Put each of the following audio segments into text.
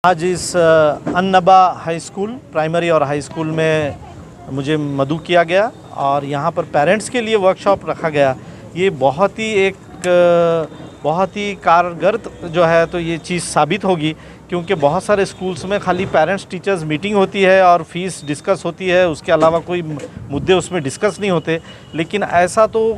आज इस अन्नबा high school primary और हाई स्कूल में मुझे मदऊ किया गया और यहाँ पर पेरेंट्स के लिए वर्कशॉप रखा गया। ये बहुत ही कारगर जो है तो ये चीज़ साबित होगी, क्योंकि बहुत सारे स्कूल्स में खाली पेरेंट्स टीचर्स मीटिंग होती है और फीस डिस्कस होती है, उसके अलावा कोई मुद्दे उसमें डिस्कस नहीं होते। लेकिन ऐसा तो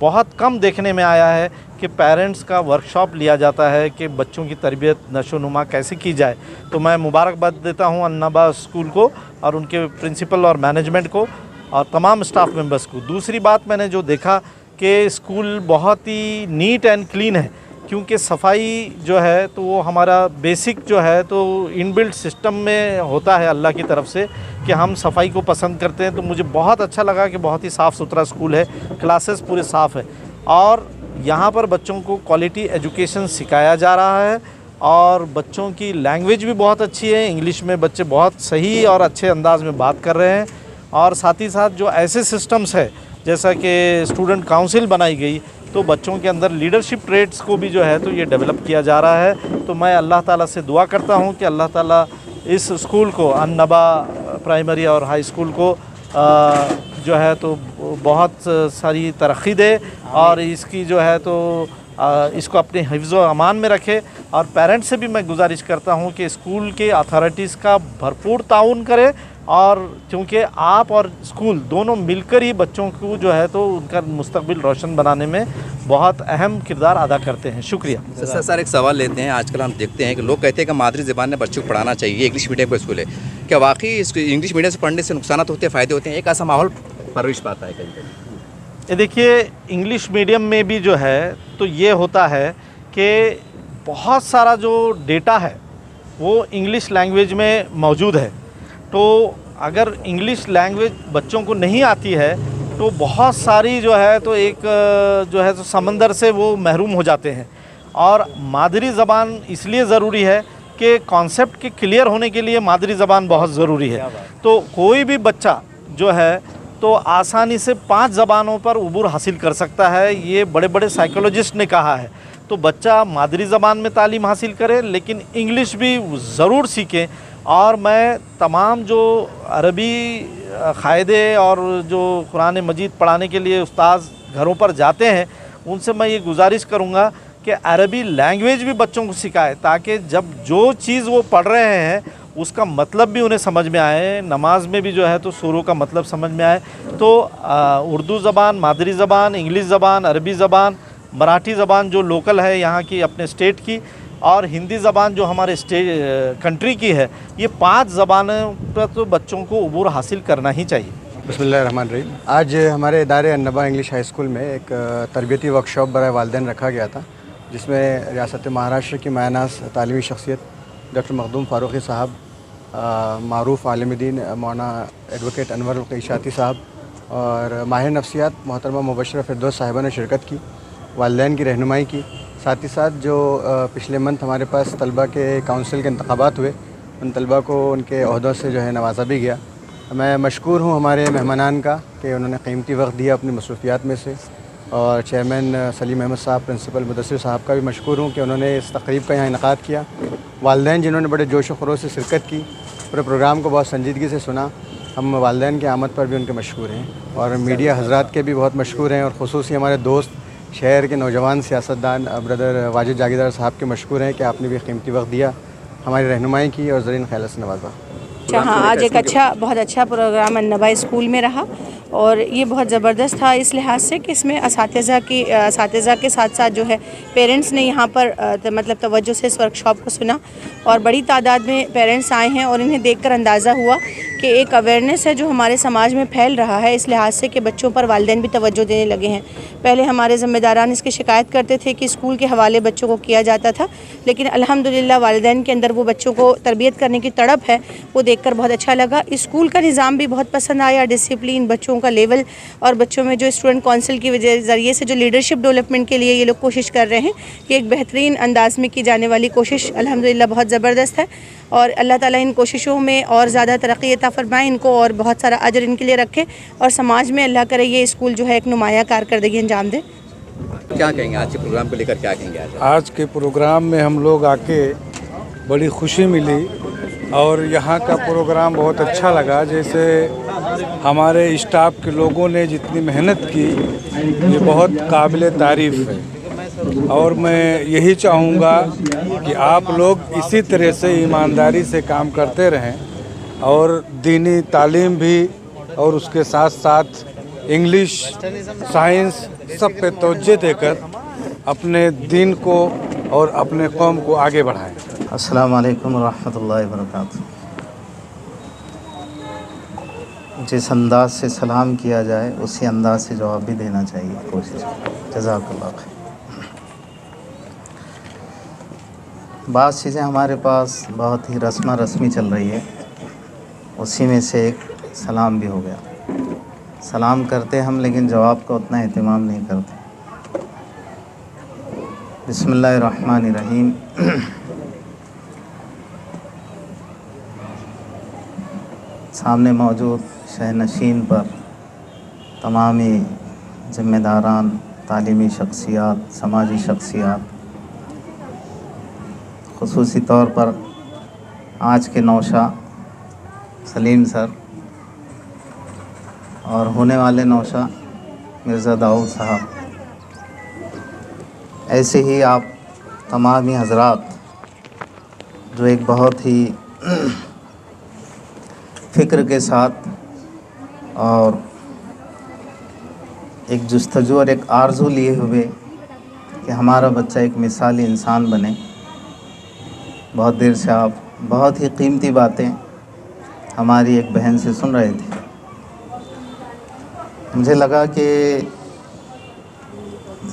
बहुत कम देखने में आया है कि पेरेंट्स का वर्कशॉप लिया जाता है कि बच्चों की तरबियत नशोनुमा कैसे की जाए। तो मैं मुबारकबाद देता हूँ अन्नबा स्कूल को और उनके प्रिंसिपल और मैनेजमेंट को और तमाम स्टाफ मेंबर्स को। दूसरी बात मैंने जो देखा कि स्कूल बहुत ही नीट एंड क्लीन है, क्योंकि सफाई जो है तो वो हमारा बेसिक जो है तो इनबिल्ट सिस्टम में होता है अल्लाह की तरफ से कि हम सफाई को पसंद करते हैं। तो मुझे बहुत अच्छा लगा कि बहुत ही साफ़ सुथरा स्कूल है, क्लासेस पूरे साफ़ है और यहाँ पर बच्चों को क्वालिटी एजुकेशन सिखाया जा रहा है और बच्चों की लैंग्वेज भी बहुत अच्छी है। इंग्लिश में बच्चे बहुत सही और अच्छे अंदाज में बात कर रहे हैं और साथ ही साथ जो ऐसे सिस्टम्स है जैसा कि स्टूडेंट काउंसिल बनाई गई, तो बच्चों के अंदर लीडरशिप ट्रेड्स को भी जो है तो ये डेवलप किया जा रहा है। तो मैं अल्लाह ताला से दुआ करता हूँ कि अल्लाह ताला इस स्कूल को अन्नबा प्राइमरी और हाई स्कूल को जो है तो बहुत सारी तरक्की दे और इसकी जो है तो इसको अपने हिफ्ज़ व अमान में रखे। और पेरेंट्स से भी मैं गुजारिश करता हूँ कि स्कूल के अथॉरिटीज़ का भरपूर ताउन करें, और क्योंकि आप और स्कूल दोनों मिलकर ही बच्चों को जो है तो उनका मुस्तकबिल रोशन बनाने में बहुत अहम किरदार अदा करते हैं। शुक्रिया। सर एक सवाल लेते हैं। आजकल हम देखते हैं कि लोग कहते हैं कि मादरी ज़बान में बच्चों को पढ़ाना चाहिए, इंग्लिश मीडियम का स्कूल है, क्या वाकई इंग्लिश मीडियम से पढ़ने से नुकसान होते हैं, फ़ायदे होते हैं? एक ऐसा माहौल परवरिश पाता है कहीं कहीं। ये देखिए, इंग्लिश मीडियम में भी जो है तो ये होता है कि बहुत सारा जो डेटा है वो इंग्लिश लैंग्वेज में मौजूद है। तो अगर इंग्लिश लैंग्वेज बच्चों को नहीं आती है तो बहुत सारी जो है तो एक जो है तो समंदर से वो महरूम हो जाते हैं। और मादरी ज़बान इसलिए ज़रूरी है कि कॉन्सेप्ट के क्लियर होने के लिए मादरी ज़बान बहुत ज़रूरी है। तो कोई भी बच्चा जो है तो आसानी से 5 ज़बानों पर उबूर हासिल कर सकता है, ये बड़े बड़े साइकोलॉजिस्ट ने कहा है। तो बच्चा मादरी ज़बान में तालीम हासिल करे लेकिन इंग्लिश भी ज़रूर सीखें। और मैं तमाम जो अरबी क़ायदे और जो कुरान मजीद पढ़ाने के लिए उस्ताद घरों पर जाते हैं उनसे मैं ये गुजारिश करूँगा कि अरबी लैंग्वेज भी बच्चों को सिखाए, ताकि जब जो चीज़ वो पढ़ रहे हैं उसका मतलब भी उन्हें समझ में आए। नमाज में भी जो है तो सूरों का मतलब समझ में आए। तो उर्दू ज़बान, मादरी ज़बान, इंग्लिश ज़बान, अरबी ज़बान, मराठी ज़बान जो लोकल है यहाँ की अपने स्टेट की, और हिंदी ज़बान जो हमारे कंट्री की है, ये 5 ज़बानों पर तो बच्चों को उबूर हासिल करना ही चाहिए। बिस्मिल्लाहिर्रहमानिर्रहीम। आज हमारे इदारे अन्नबा इंग्लिश हाई स्कूल में एक तरबियती वर्कशॉप बराए वालिदैन रखा गया था, जिसमें रियासत महाराष्ट्र की मायनास तालीमी शख्सियत डॉक्टर मखदूम फ़ारूक़ी साहब, मारूफ़ आलिम दीन मौलाना एडवोकेट अनवर इशाती साहब और माहिर नफ्सियात मोहतरमा मुबशरा फ़िरदौस साहिबा ने शिरकत की, वालिदैन की रहनुमाई की। साथ ही साथ जो पिछले मंथ हमारे पास तलबा के काउंसिल के इंतखाबात हुए, उन तलबा को उनके ओहदों से जो है नवाजा भी गया। मैं मशकूर हूँ हमारे मेहमानान का कि उन्होंने कीमती वक्त दिया अपनी मसरूफियात में से, और चेयरमैन सलीम अहमद साहब, प्रिंसिपल मुदस्सिर साहब का भी मशकूर हूँ कि उन्होंने इस तकरीब का यहाँ इनक़ाद किया। वालिदैन जिन्होंने बड़े जोश व खरोश से शिरकत की, पूरे प्रोग्राम को बहुत संजीदगी से सुना, हम वालिदैन की आमद पर भी उनके मशकूर हैं। और मीडिया हज़रात के भी बहुत मशकूर हैं, और ख़ुसूसी हमारे दोस्त शहर के नौजवान सियासतदान ब्रदर वाजिद जागीरदार साहब के मशकूर हैं कि आपने भी कीमती वक्त दिया, हमारी रहनुमाई की और ज़रीन ख़याल से नवाजा। हाँ, आज एक बहुत अच्छा प्रोग्राम अन्नबा स्कूल में रहा और ये बहुत ज़बरदस्त था इस लिहाज से कि इसमें असातिज़ा के साथ साथ जो है पेरेंट्स ने यहाँ पर मतलब तवज्जो से इस वर्कशॉप को सुना और बड़ी तादाद में पेरेंट्स आए हैं और इन्हें देखकर अंदाज़ा हुआ कि एक अवेयरनेस है जो हमारे समाज में फैल रहा है, इस लिहाज से कि बच्चों पर वालिदैन भी तवज्जो देने लगे हैं। पहले हमारे ज़िम्मेदारान इसकी शिकायत करते थे कि स्कूल के हवाले बच्चों को किया जाता था, लेकिन अल्हम्दुलिल्लाह वालिदैन के अंदर वो बच्चों को तरबियत करने की तड़प है, वो देखकर बहुत अच्छा लगा। स्कूल का निज़ाम भी बहुत पसंद आया, डिसिप्लिन, बच्चों का लेवल, और बच्चों में जो स्टूडेंट काउंसिल के ज़रिए से जो लीडरशिप डेवलपमेंट के लिए ये लोग कोशिश कर रहे हैं, ये एक बेहतरीन अंदाज में की जाने वाली कोशिश अल्हम्दुलिल्लाह बहुत ज़बरदस्त है। और अल्लाह ताला इन कोशिशों में और ज़्यादा तरक्की अता फरमाए इनको, और बहुत सारा अजर इनके लिए रखे, और समाज में अल्लाह करे ये स्कूल जो है एक नुमाया कारकर्दगी अंजाम दे। क्या कहेंगे आज के प्रोग्राम को लेकर, क्या कहेंगे? आज के प्रोग्राम में हम लोग आके बड़ी खुशी मिली और यहाँ का प्रोग्राम बहुत अच्छा लगा। जैसे हमारे स्टाफ के लोगों ने जितनी मेहनत की ये बहुत काबिल तारीफ़ है और मैं यही चाहूँगा कि आप लोग इसी तरह से ईमानदारी से काम करते रहें और दीनी तालीम भी और उसके साथ साथ इंग्लिश, साइंस सब पे तवज्जो देकर अपने दीन को और अपने कौम को आगे बढ़ाएं। अस्सलाम वालेकुम रहमतुल्लाहि व बरकातहू। जिस अंदाज से सलाम किया जाए उसी अंदाज से जवाब भी देना चाहिए, कोशिश। जज़ाकल्लाह खैर। बात चीज़ें हमारे पास बहुत ही रस्मी चल रही है, उसी में से एक सलाम भी हो गया। सलाम करते हम लेकिन जवाब का उतना एहतमाम नहीं करते। बिस्मिल्लाहिर्रहमानिर्रहीम। सामने मौजूद शहनशीन पर तमामी ज़िम्मेदारान, तालीमी शख्सियात, समाजी शख्सियात, ख़ुसूसी तौर पर आज के नौशा सलीम सर और होने वाले नौशा मिर्ज़ा दाऊद साहब, ऐसे ही आप तमामी हज़रात जो एक बहुत ही फ़िक्र के साथ और एक जुस्तजू और एक आरज़ू लिए हुए कि हमारा बच्चा एक मिसाली इंसान बने। बहुत देर से आप बहुत ही कीमती बातें हमारी एक बहन से सुन रहे थे। मुझे लगा कि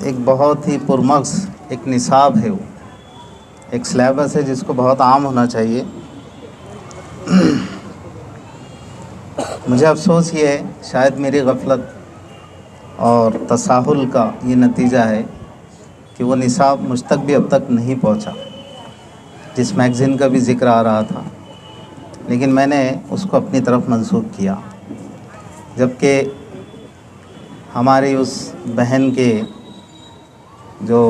एक बहुत ही पुरमक्स एक निसाब है, वो एक सिलेबस है जिसको बहुत आम होना चाहिए। मुझे अफसोस ये है, शायद मेरी गफलत और तसाहुल का ये नतीजा है कि वो निसाब मुझ तक भी अब तक नहीं पहुंचा, जिस मैगज़ीन का भी ज़िक्र आ रहा था, लेकिन मैंने उसको अपनी तरफ मंसूब किया। जबकि हमारी उस बहन के जो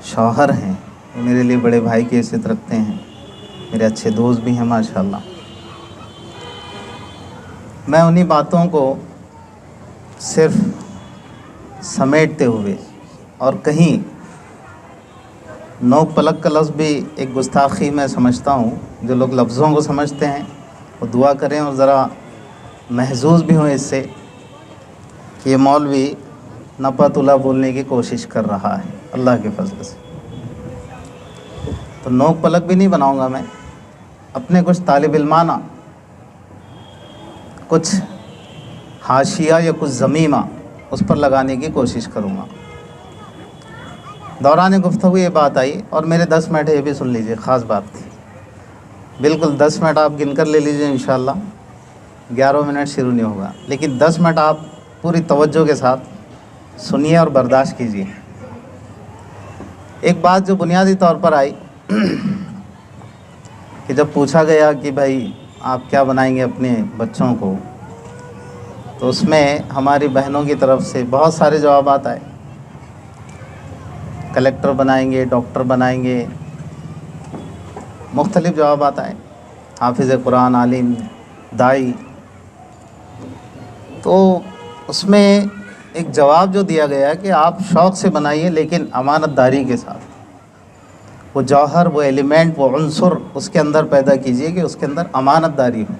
शौहर हैं वो मेरे लिए बड़े भाई की हैसियत रखते हैं, मेरे अच्छे दोस्त भी हैं माशाल्लाह। मैं उन्हीं बातों को सिर्फ समेटते हुए और कहीं नोक पलक का लफ्ज़ भी एक गुस्ताखी मैं समझता हूँ। जो लोग लफ्ज़ों को समझते हैं वो दुआ करें और ज़रा महजूज़ भी हों इससे कि ये मौलवी नपतुला बोलने की कोशिश कर रहा है अल्लाह के फजल से। तो नोक पलक भी नहीं बनाऊँगा मैं, अपने कुछ तालिब इल्माना, कुछ हाशिया या कुछ ज़मीमा उस पर लगाने की कोशिश करूँगा। दौरान गुफ्तगू ये बात आई और मेरे 10 मिनट ये भी सुन लीजिए, ख़ास बात थी। बिल्कुल 10 मिनट आप गिन कर ले लीजिए, इंशाअल्लाह 11 मिनट शुरू नहीं होगा, लेकिन 10 मिनट आप पूरी तवज्जो के साथ सुनिए और बर्दाश्त कीजिए। एक बात जो बुनियादी तौर पर आई कि जब पूछा गया कि भाई आप क्या बनाएंगे अपने बच्चों को, तो उसमें हमारी बहनों की तरफ से बहुत सारे जवाब आए। कलेक्टर बनाएंगे, डॉक्टर बनाएंगे, मुख्तलिफ जवाब आए, हाफिज़ कुरान, आलिम, दाई। तो उसमें एक जवाब जो दिया गया कि आप शौक़ से बनाइए लेकिन अमानतदारी के साथ, वो जौहर, वो एलिमेंट, वो उन्सुर उसके अंदर पैदा कीजिए कि उसके अंदर अमानतदारी हो।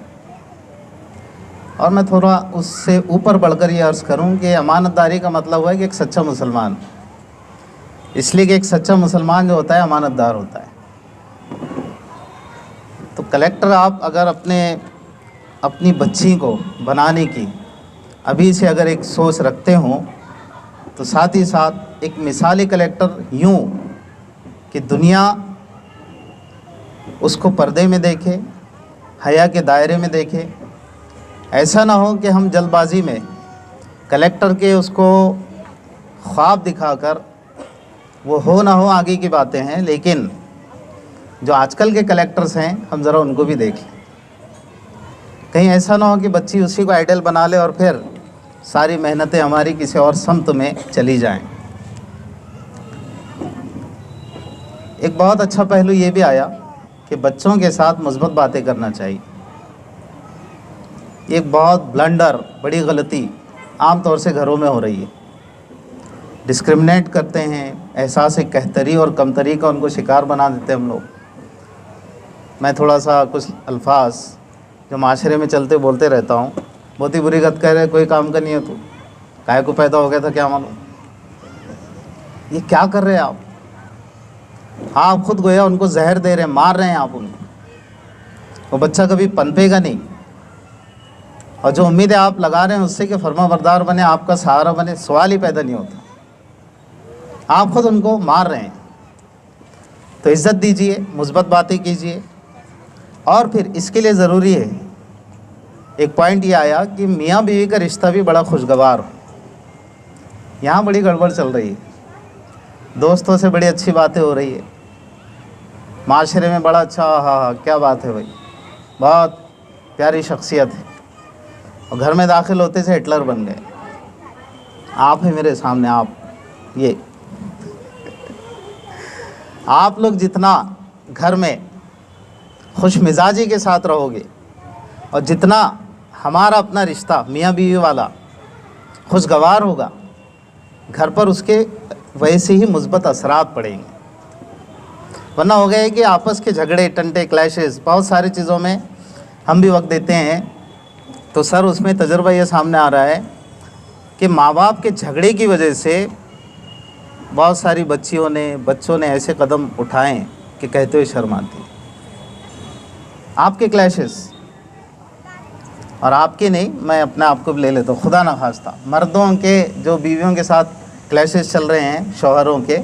और मैं थोड़ा उससे ऊपर बढ़कर ये अर्ज़ करूं कि अमानतदारी का मतलब हुआ है कि एक सच्चा मुसलमान, इसलिए कि एक सच्चा मुसलमान जो होता है अमानतदार होता है। तो कलेक्टर आप अगर अपनी बच्ची को बनाने की अभी से अगर एक सोच रखते हों, तो साथ ही साथ एक मिसाली कलेक्टर यूँ कि दुनिया उसको पर्दे में देखे, हया के दायरे में देखे। ऐसा ना हो कि हम जल्दबाजी में कलेक्टर के उसको ख्वाब दिखाकर, वो हो ना हो आगे की बातें हैं, लेकिन जो आजकल के कलेक्टर्स हैं हम ज़रा उनको भी देख लें। कहीं ऐसा ना हो कि बच्ची उसी को आइडल बना ले और फिर सारी मेहनतें हमारी किसी और समत में चली जाएं। एक बहुत अच्छा पहलू ये भी आया कि बच्चों के साथ मुस्बत बातें करना चाहिए। एक बहुत ब्लंडर, बड़ी गलती आम तौर से घरों में हो रही है। डिस्क्रिमिनेट करते हैं, एहसास कहतरी और कमतरी का उनको शिकार बना देते हैं हम लोग। मैं थोड़ा सा कुछ अल्फाज जो माशरे में चलते बोलते रहता हूँ, बहुत ही बुरी गत कह रहे, कोई काम का नहीं है तू, काहे को पैदा हो गया था क्या मालूम। ये क्या कर रहे हैं आप खुद गोया उनको जहर दे रहे हैं, मार रहे हैं आप उनको। वो बच्चा कभी पनपेगा नहीं, और जो उम्मीदें आप लगा रहे हैं उससे कि फर्माबरदार बने, आपका सहारा बने, सवाल ही पैदा नहीं होता। आप खुद उनको मार रहे हैं। तो इज़्ज़त दीजिए, मुस्बत बातें कीजिए। और फिर इसके लिए ज़रूरी है, एक पॉइंट ये आया कि मियाँ बीवी का रिश्ता भी बड़ा खुशगवार हो। यहाँ बड़ी गड़बड़ चल रही है, दोस्तों से बड़ी अच्छी बातें हो रही है, माशरे में बड़ा अच्छा, हाँ क्या बात है भाई, बहुत प्यारी शख्सियत है, और घर में दाखिल होते से हिटलर बन गए। आप हैं मेरे सामने, आप ये आप लोग जितना घर में खुश मिजाजी के साथ रहोगे और जितना हमारा अपना रिश्ता मियाँ बीवी वाला खुशगवार होगा, घर पर उसके वैसे ही मुस्बत असरात पड़ेंगे। वरना हो गया है कि आपस के झगड़े, टंटे, क्लैशेस, बहुत सारी चीज़ों में हम भी वक्त देते हैं। तो सर उसमें तजुर्बा ये सामने आ रहा है कि माँ बाप के झगड़े की वजह से बहुत सारी बच्चों ने ऐसे कदम उठाए कि कहते हुए शर्म आती। आपके क्लैशेस, और आपके नहीं, मैं अपने आप को भी ले लेता हूँ, खुदा न खास्ता मर्दों के जो बीवियों के साथ क्लैशेस चल रहे हैं, शौहरों के,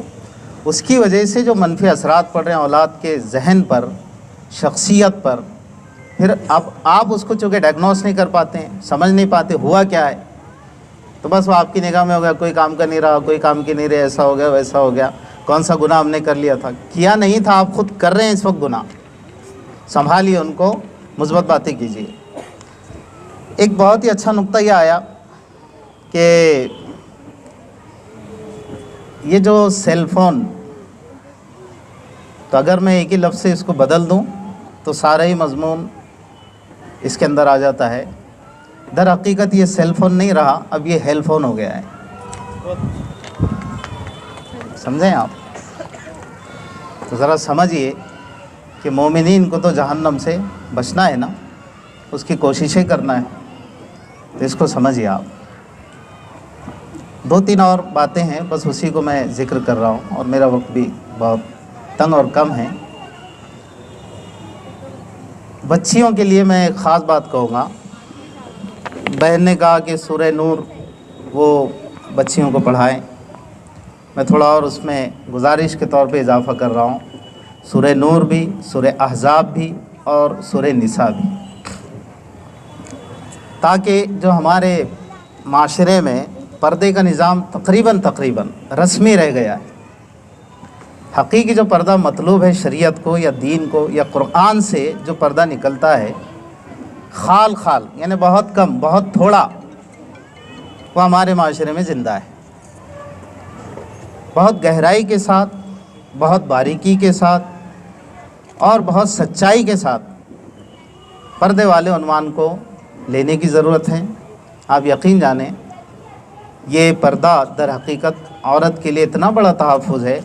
उसकी वजह से जो मनफी असरात पड़ रहे हैं औलाद के जहन पर, शख्सियत पर, फिर अब आप उसको चूँकि डायग्नोस नहीं कर पाते हैं, समझ नहीं पाते हुआ क्या है, तो बस वो आपकी निगाह में हो गया, कोई काम का नहीं रहा, कोई काम की नहीं रहे, ऐसा हो गया, वैसा हो गया, कौन सा गुनाह हमने कर लिया था, किया नहीं था, आप खुद कर रहे हैं इस वक्त गुनाह। संभालिए उनको, मुस्बत बातें कीजिए। एक बहुत ही अच्छा नुक्ता यह आया कि ये जो सेल फ़ोन, तो अगर मैं एक ही लफ्ज़ से इसको बदल दूं तो सारा ही मज़मून इसके अंदर आ जाता है। दर हकीकत ये सेल फ़ोन नहीं रहा, अब ये हेल फ़ोन हो गया है। समझें आप? तो ज़रा समझिए कि मोमिनीन को तो जहन्नम से बचना है ना, उसकी कोशिशें करना है, तो इसको समझिए आप। 2-3 और बातें हैं, बस उसी को मैं ज़िक्र कर रहा हूँ, और मेरा वक्त भी बहुत तंग और कम है। बच्चियों के लिए मैं एक ख़ास बात कहूँगा। बहन ने कहा कि सूरह नूर वो बच्चियों को पढ़ाएं, मैं थोड़ा और उसमें गुजारिश के तौर पे इजाफ़ा कर रहा हूँ। सूरह नूर भी, सूरह अहज़ाब भी और सूरह निसा भी, ताकि जो हमारे माशरे में पर्दे का निज़ाम तकरीबन रस्मी रह गया है। हकीकी जो पर्दा मतलूब है शरीयत को या दीन को या कुरान से जो पर्दा निकलता है, खाल यानी बहुत कम, बहुत थोड़ा, वो हमारे माशरे में ज़िंदा है। बहुत गहराई के साथ, बहुत बारीकी के साथ और बहुत सच्चाई के साथ पर्दे वाले उन्वान को लेने की ज़रूरत है। आप यकीन जानें, ये पर्दा दर हकीकत औरत के लिए इतना बड़ा तहफ़्फ़ुज़ है।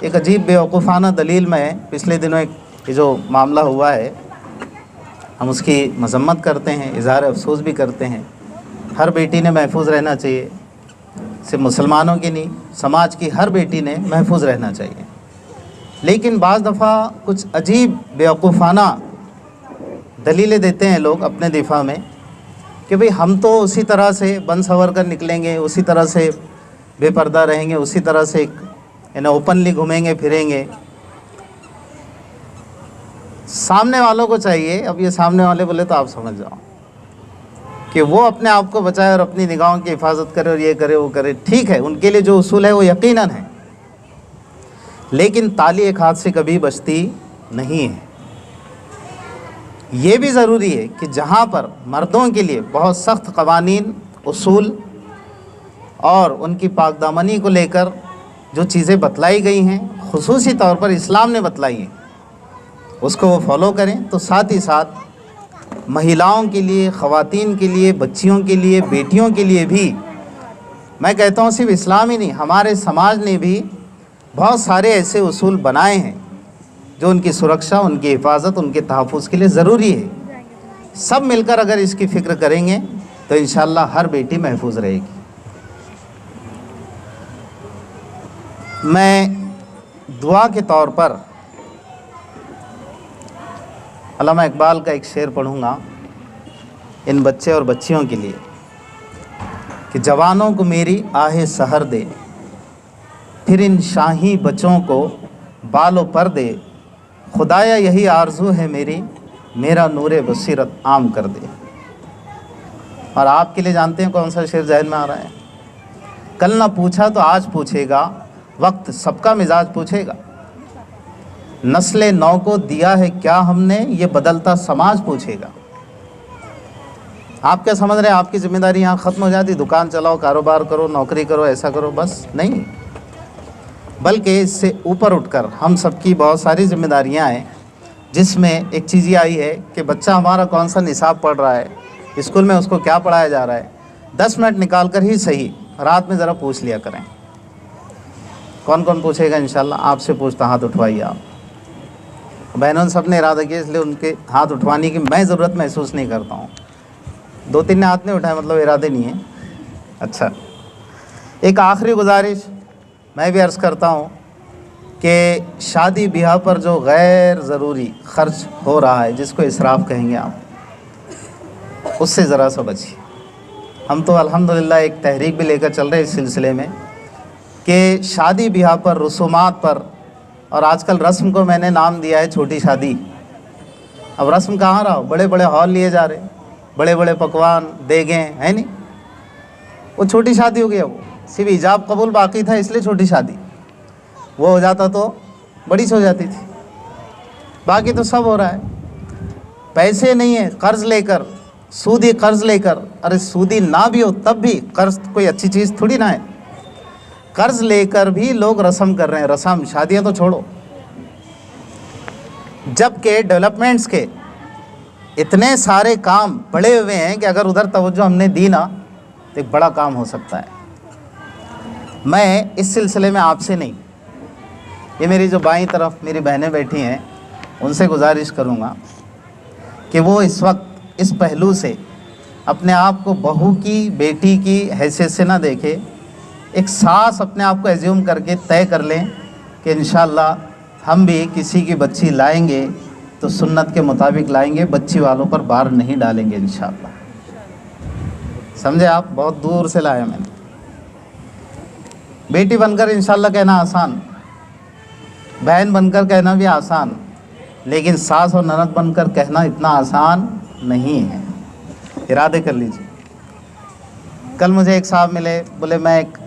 एक अजीब बेवकूफ़ाना दलील में पिछले दिनों एक जो मामला हुआ है, हम उसकी मज़म्मत करते हैं, इज़हार अफसोस भी करते हैं। हर बेटी ने महफूज रहना चाहिए, सिर्फ मुसलमानों की नहीं, समाज की हर बेटी ने महफूज रहना चाहिए। लेकिन बाज़ दफ़ा कुछ अजीब बेवकूफ़ाना दलीलें देते हैं लोग अपने दिफा में कि भाई हम तो उसी तरह से बन सवर कर निकलेंगे, उसी तरह से बेपर्दा रहेंगे, उसी तरह से यानी ओपनली घूमेंगे फिरेंगे। सामने वालों को चाहिए, अब ये सामने वाले बोले तो आप समझ जाओ, कि वो अपने आप को बचाए और अपनी निगाहों की हिफाजत करे और ये करे वो करे। ठीक है, उनके लिए जो उसूल है वो यकीनन है, लेकिन ताली एक हाथ से कभी बचती नहीं है। ये भी ज़रूरी है कि जहाँ पर मर्दों के लिए बहुत सख्त क़वानीन, उसूल और उनकी पाकदामनी को लेकर जो चीज़ें बतलाई गई हैं, खुसूसी तौर पर इस्लाम ने बतलाई हैं, उसको वो फॉलो करें। तो साथ ही साथ महिलाओं के लिए, ख़वातीन के लिए, बच्चियों के लिए, बेटियों के लिए भी मैं कहता हूँ सिर्फ इस्लाम ही नहीं, हमारे समाज ने भी बहुत सारे ऐसे उसूल बनाए हैं जो उनकी सुरक्षा, उनकी हिफाजत, उनके तहफ़्फ़ुज़ के लिए ज़रूरी है। सब मिलकर अगर इसकी फ़िक्र करेंगे तो इंशाअल्लाह हर बेटी महफूज रहेगी। मैं दुआ के तौर पर अल्लामा इकबाल का एक शेर पढ़ूँगा इन बच्चे और बच्चियों के लिए कि जवानों को मेरी आहे सहर दे, फिर इन शाही बच्चों को बालों पर दे, खुदाया यही आरज़ू है मेरी, मेरा नूरे बसीरत आम कर दे। और आपके लिए जानते हैं कौन सा शेर ज़हन में आ रहा है? कल ना पूछा तो आज पूछेगा, वक्त सबका मिजाज पूछेगा। नस्ले नौ को दिया है क्या हमने, ये बदलता समाज पूछेगा। आप क्या समझ रहे हैं आपकी ज़िम्मेदारी यहाँ ख़त्म हो जाती, दुकान चलाओ, कारोबार करो, नौकरी करो, ऐसा करो, बस नहीं। बल्कि इससे ऊपर उठकर हम सबकी बहुत सारी ज़िम्मेदारियाँ हैं, जिसमें एक चीज़ ये आई है कि बच्चा हमारा कौन सा निसाब पढ़ रहा है, स्कूल में उसको क्या पढ़ाया जा रहा है, 10 मिनट निकाल कर ही सही रात में ज़रा पूछ लिया करें। कौन कौन पूछेगा? इंशाल्लाह आपसे पूछता, हाथ उठवाइए आप। बहनों सब ने इरादा किया, इसलिए उनके हाथ उठवाने की मैं ज़रूरत महसूस नहीं करता हूँ। 2-3 ने हाथ नहीं उठाए, मतलब इरादे नहीं है। अच्छा, एक आखिरी गुजारिश मैं भी अर्ज़ करता हूँ कि शादी ब्याह पर जो गैर ज़रूरी ख़र्च हो रहा है, जिसको इसराफ़ कहेंगे आप, उससे ज़रा सा बचिए। हम तो अल्हम्दुलिल्लाह एक तहरीक भी लेकर चल रहे हैं इस सिलसिले में कि शादी ब्याह पर, रसूमात पर, और आजकल रस्म को मैंने नाम दिया है छोटी शादी। अब रस्म कहाँ रहा, बड़े बड़े हॉल लिए जा रहे, बड़े बड़े पकवान देगें, है नहीं, वो छोटी शादी हो गया। वो सिर्फ इजाब कबूल बाकी था, इसलिए छोटी शादी। वो हो जाता तो बड़ी सी हो जाती थी। बाकी तो सब हो रहा है। पैसे नहीं है, कर्ज़ लेकर, सूदी कर्ज़ लेकर, अरे सूदी ना भी हो तब भी कर्ज़ कोई अच्छी चीज़ थोड़ी ना है, कर्ज़ लेकर भी लोग रस्म कर रहे हैं। रस्म, शादियाँ तो छोड़ो। जबकि डेवलपमेंट्स के इतने सारे काम पड़े हुए हैं कि अगर उधर तवज्जो हमने दी ना तो एक बड़ा काम हो सकता है। मैं इस सिलसिले में आपसे नहीं, ये मेरी जो बाईं तरफ मेरी बहनें बैठी हैं, उनसे गुजारिश करूँगा कि वो इस वक्त इस पहलू से अपने आप को बहू की, बेटी की हैसियत से ना देखे, एक सास अपने आप को एज्यूम करके तय कर लें कि इंशाअल्लाह हम भी किसी की बच्ची लाएंगे तो सुन्नत के मुताबिक लाएंगे, बच्ची वालों पर बार नहीं डालेंगे इंशाअल्लाह। समझे आप? बहुत दूर से लाया मैंने। बेटी बनकर इंशाअल्लाह कहना आसान, बहन बनकर कहना भी आसान, लेकिन सास और ननद बनकर कहना इतना आसान नहीं है। इरादे कर लीजिए। कल मुझे एक साहब मिले, बोले मैं एक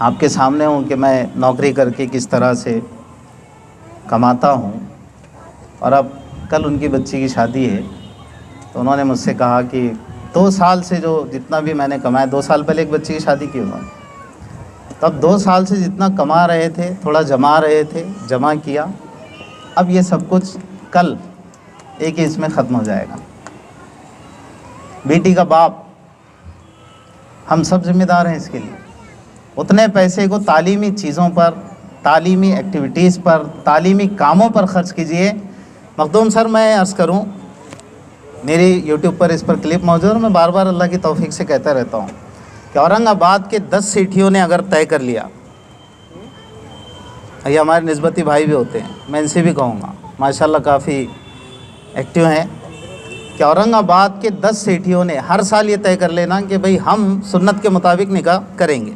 आपके सामने हूँ कि मैं नौकरी करके किस तरह से कमाता हूँ, और अब कल उनकी बच्ची की शादी है। तो उन्होंने मुझसे कहा कि 2 साल से जो जितना भी मैंने कमाया, 2 साल पहले एक बच्ची की शादी की उन्होंने, तब 2 साल से जितना कमा रहे थे, थोड़ा जमा रहे थे, जमा किया, अब ये सब कुछ कल एक ही इसमें ख़त्म हो जाएगा। बेटी का बाप, हम सब जिम्मेदार हैं इसके लिए। उतने पैसे को तालीमी चीज़ों पर, तालीमी एक्टिविटीज़ पर, तालीमी कामों पर ख़र्च कीजिए। मखदूम सर, मैं अर्ज़ करूं, मेरी यूट्यूब पर इस पर क्लिप मौजूद है, मैं बार बार अल्लाह की तौफीक से कहता रहता हूं कि औरंगाबाद के 10 सिटियों ने अगर तय कर लिया, ये हमारे निस्बती भाई भी होते हैं, मैं इनसे भी कहूँगा, माशाल्लाह काफ़ी एक्टिव हैं, कि औरंगाबाद के 10 सिटियों ने हर साल ये तय कर लेना कि भाई हम सुन्नत के मुताबिक निकाह करेंगे,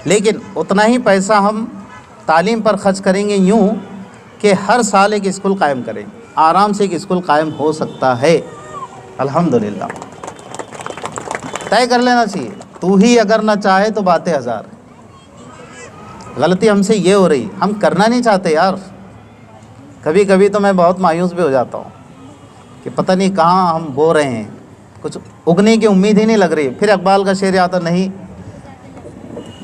लेकिन उतना ही पैसा हम तालीम पर ख़र्च करेंगे, यूँ कि हर साल एक स्कूल कायम करेंगे। आराम से एक स्कूल कायम हो सकता है, अल्हम्दुलिल्लाह। तय कर लेना चाहिए। तू ही अगर ना चाहे तो बातें हज़ार। गलती हमसे ये हो रही, हम करना नहीं चाहते यार। कभी कभी तो मैं बहुत मायूस भी हो जाता हूँ कि पता नहीं कहाँ हम बो रहे हैं, कुछ उगने की उम्मीद ही नहीं लग रही। फिर इकबाल का शेर आता, नहीं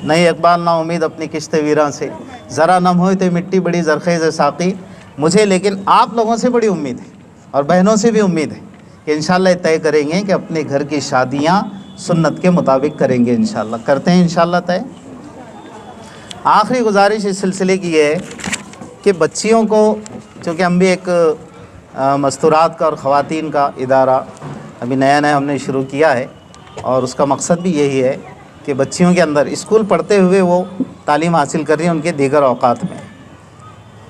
नई इकबाल ना उम्मीद अपनी किश्त वीरां से, ज़रा नम होए तो मिट्टी बड़ी ज़रख़ेज़ साक़ी। मुझे लेकिन आप लोगों से बड़ी उम्मीद है और बहनों से भी उम्मीद है कि इंशाअल्लाह तय करेंगे कि अपने घर की शादियां सुन्नत के मुताबिक करेंगे। इंशाअल्लाह करते हैं इंशाअल्लाह तय। आखिरी गुजारिश इस सिलसिले की है कि बच्चियों को, चूँकि हम भी एक मस्तूरात का और ख़वातीन का इदारा अभी नया नया हमने शुरू किया है और उसका मकसद भी यही है कि बच्चियों के अंदर स्कूल पढ़ते हुए वो तालीम हासिल कर रही हैं उनके दीगर औक़ात में,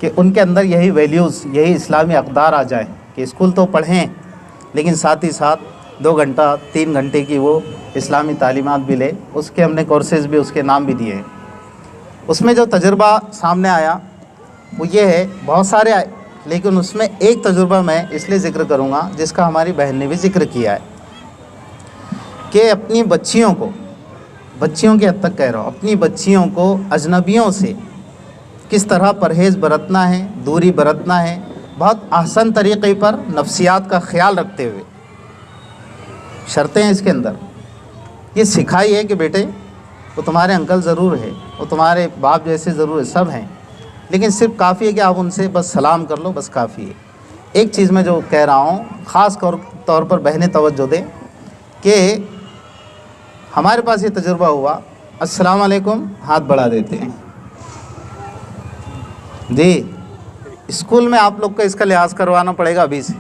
कि उनके अंदर यही वैल्यूज़, यही इस्लामी अक़दार आ जाए कि स्कूल तो पढ़ें लेकिन साथ ही साथ 2 घंटा 3 घंटे की वो इस्लामी तालीमात भी ले। उसके हमने कोर्सेज़ भी, उसके नाम भी दिए हैं। उसमें जो तजुर्बा सामने आया वो ये है, बहुत सारे आए लेकिन उसमें एक तजुर्बा मैं इसलिए ज़िक्र करूँगा जिसका हमारी बहन ने भी ज़िक्र किया है कि अपनी बच्चियों को, बच्चियों के हद तक कह रहा हूँ, अपनी बच्चियों को अजनबियों से किस तरह परहेज़ बरतना है, दूरी बरतना है, बहुत आसान तरीक़े पर नफ्सियात का ख्याल रखते हुए। शर्तें हैं इसके अंदर, ये सिखाई है कि बेटे वो तुम्हारे अंकल ज़रूर है, वो तुम्हारे बाप जैसे ज़रूर है, सब हैं, लेकिन सिर्फ काफ़ी है कि आप उनसे बस सलाम कर लो, बस काफ़ी है। एक चीज़ मैं जो कह रहा हूँ ख़ास तौर पर बहनें तवज्जो दें कि हमारे पास ये तजुर्बा हुआ, अस्सलाम वालेकुम हाथ बढ़ा देते हैं जी। स्कूल में आप लोग को इसका लिहाज करवाना पड़ेगा अभी से,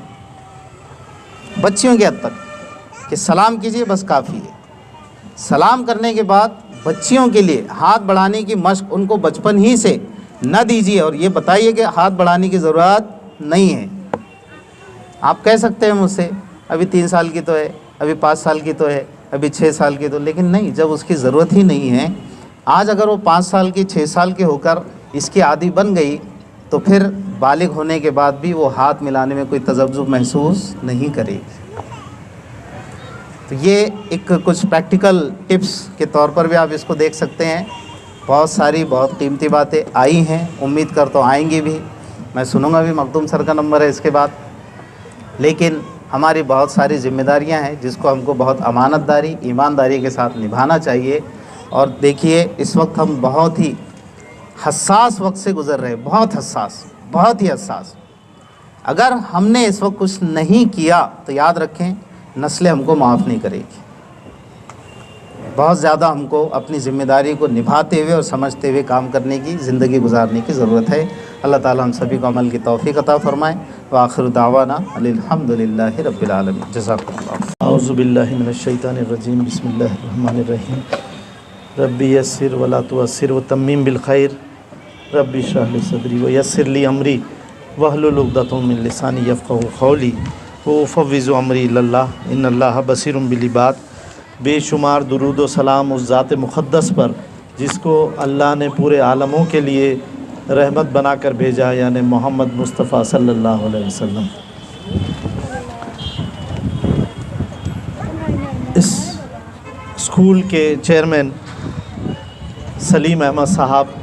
बच्चियों के हद तक, कि सलाम कीजिए बस काफ़ी है। सलाम करने के बाद बच्चियों के लिए हाथ बढ़ाने की मश्क उनको बचपन ही से न दीजिए और ये बताइए कि हाथ बढ़ाने की ज़रूरत नहीं है। आप कह सकते हैं मुझसे अभी 3 साल की तो है, अभी 5 साल की तो है, अभी 6 साल की तो, लेकिन नहीं, जब उसकी ज़रूरत ही नहीं है। आज अगर वो 5 साल की 6 साल की होकर इसकी आदी बन गई तो फिर बालिग होने के बाद भी वो हाथ मिलाने में कोई तज़ब्ज़ुब महसूस नहीं करेगी। तो ये एक कुछ प्रैक्टिकल टिप्स के तौर पर भी आप इसको देख सकते हैं। बहुत सारी बहुत कीमती बातें आई हैं, उम्मीद कर तो आएंगी भी, मैं सुनूंगा भी। मखदूम सर का नंबर है इसके बाद, लेकिन हमारी बहुत सारी ज़िम्मेदारियां हैं जिसको हमको बहुत अमानतदारी, ईमानदारी के साथ निभाना चाहिए। और देखिए इस वक्त हम बहुत ही हसास वक्त से गुज़र रहे हैं, बहुत हसास, बहुत ही हसास। अगर हमने इस वक्त कुछ नहीं किया तो याद रखें नस्लें हमको माफ़ नहीं करेगी। बहुत ज़्यादा हमको अपनी ज़िम्मेदारी को निभाते हुए और समझते हुए काम करने की, ज़िंदगी गुजारने की ज़रूरत है। अल्लाह ताला हम सभी को अमल की तौफ़ीक़ अता फ़रमाए। व आखिर दावाना अल्हम्दुलिल्लाहि रब्बिल आलमीन। जज़ाकुमुल्लाह। औज़ु बिल्लाहि मिनश शैतानिर रजीम। बिस्मिल्लाहिर रहमानिर रहीम। रब्बी यस्सिर वला तुअस्सिर व तम्मीम बिल खैर। रब्बी इश्रह ली सदरी व यस्सिर ली अमरी वहलुल उक़दतम मिन लिसानी यफ़क़हू क़ौली व उफ़व्विज़ु अमरी इलल्लाह इन्नल्लाह बसीरुम बिल इबाद। बेशुमार दुरूद व सलाम उस ज़ात मुक़द्दस पर जिसको अल्लाह ने पूरे आलमों के लिए रहमत बनाकर भेजा, यानी मोहम्मद मुस्तफ़ा सल्लल्लाहु अलैहि वसल्लम। इस स्कूल के चेयरमैन सलीम अहमद साहब,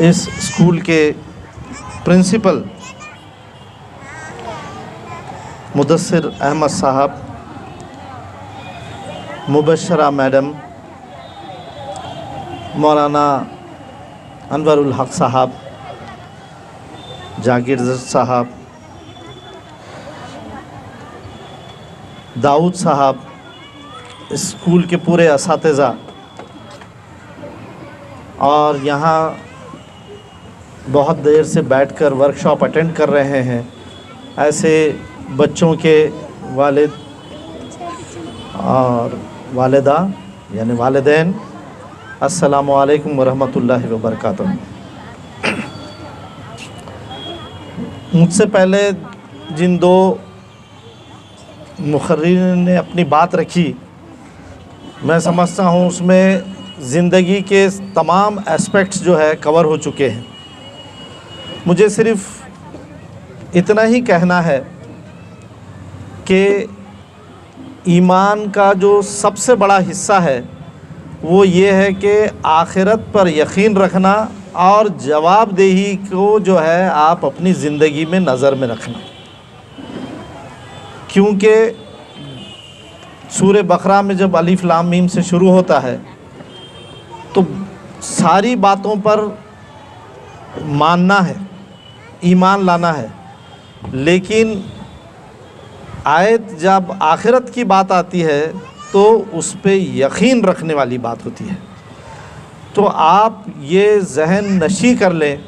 इस स्कूल के प्रिंसिपल मुदस्सिर अहमद साहब, मुबशरा मैडम, मौलाना अनवरुल हक साहब, जाकिर साहब, दाऊद साहब, स्कूल के पूरे असातिज़ा, और यहाँ बहुत देर से बैठकर वर्कशॉप अटेंड कर रहे हैं ऐसे बच्चों के वालिद और वालिदा यानी वालिदैन, अस्सलामु अलैकुम वरहमतुल्लाहि वबरकातुहू। मुझसे पहले जिन 2 मुखर्रिरीन ने अपनी बात रखी, मैं समझता हूँ उसमें ज़िंदगी के तमाम एस्पेक्ट्स जो है कवर हो चुके हैं। मुझे सिर्फ़ इतना ही कहना है कि ईमान का जो सबसे बड़ा हिस्सा है वो ये है कि आखिरत पर यकीन रखना और जवाबदेही को जो है आप अपनी ज़िंदगी में नज़र में रखना। क्योंकि सूर बकरा में जब अलिफ लाम मीम से शुरू होता है तो सारी बातों पर मानना है, ईमान लाना है, लेकिन आयत जब आखिरत की बात आती है तो उस पे यकीन रखने वाली बात होती है। तो आप ये जहन नशी कर लें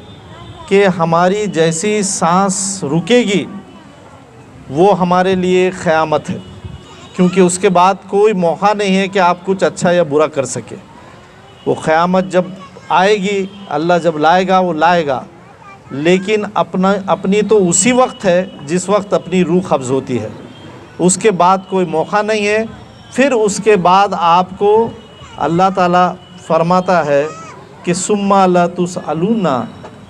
कि हमारी जैसी सांस रुकेगी वो हमारे लिए क़यामत है, क्योंकि उसके बाद कोई मौका नहीं है कि आप कुछ अच्छा या बुरा कर सके। वो क़यामत जब आएगी, अल्लाह जब लाएगा वो लाएगा, लेकिन अपनी तो उसी वक्त है जिस वक्त अपनी रूह कब्ज़ होती है, उसके बाद कोई मौका नहीं है। फिर उसके बाद आपको अल्लाह ताला फरमाता है कि सुम्मा ला तुसअलूना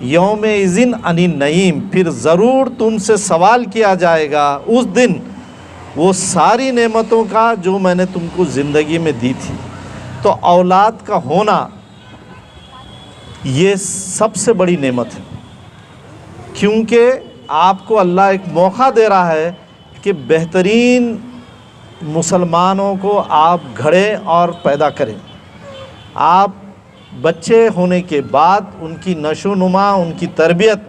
यौम इज़िन अनिन नईम, फिर ज़रूर तुमसे सवाल किया जाएगा उस दिन वो सारी नेमतों का जो मैंने तुमको ज़िंदगी में दी थी। तो औलाद का होना ये सबसे बड़ी नेमत है, क्योंकि आपको अल्लाह एक मौका दे रहा है कि बेहतरीन मुसलमानों को आप घड़ें और पैदा करें। आप बच्चे होने के बाद उनकी नशोनुमा, उनकी तरबियत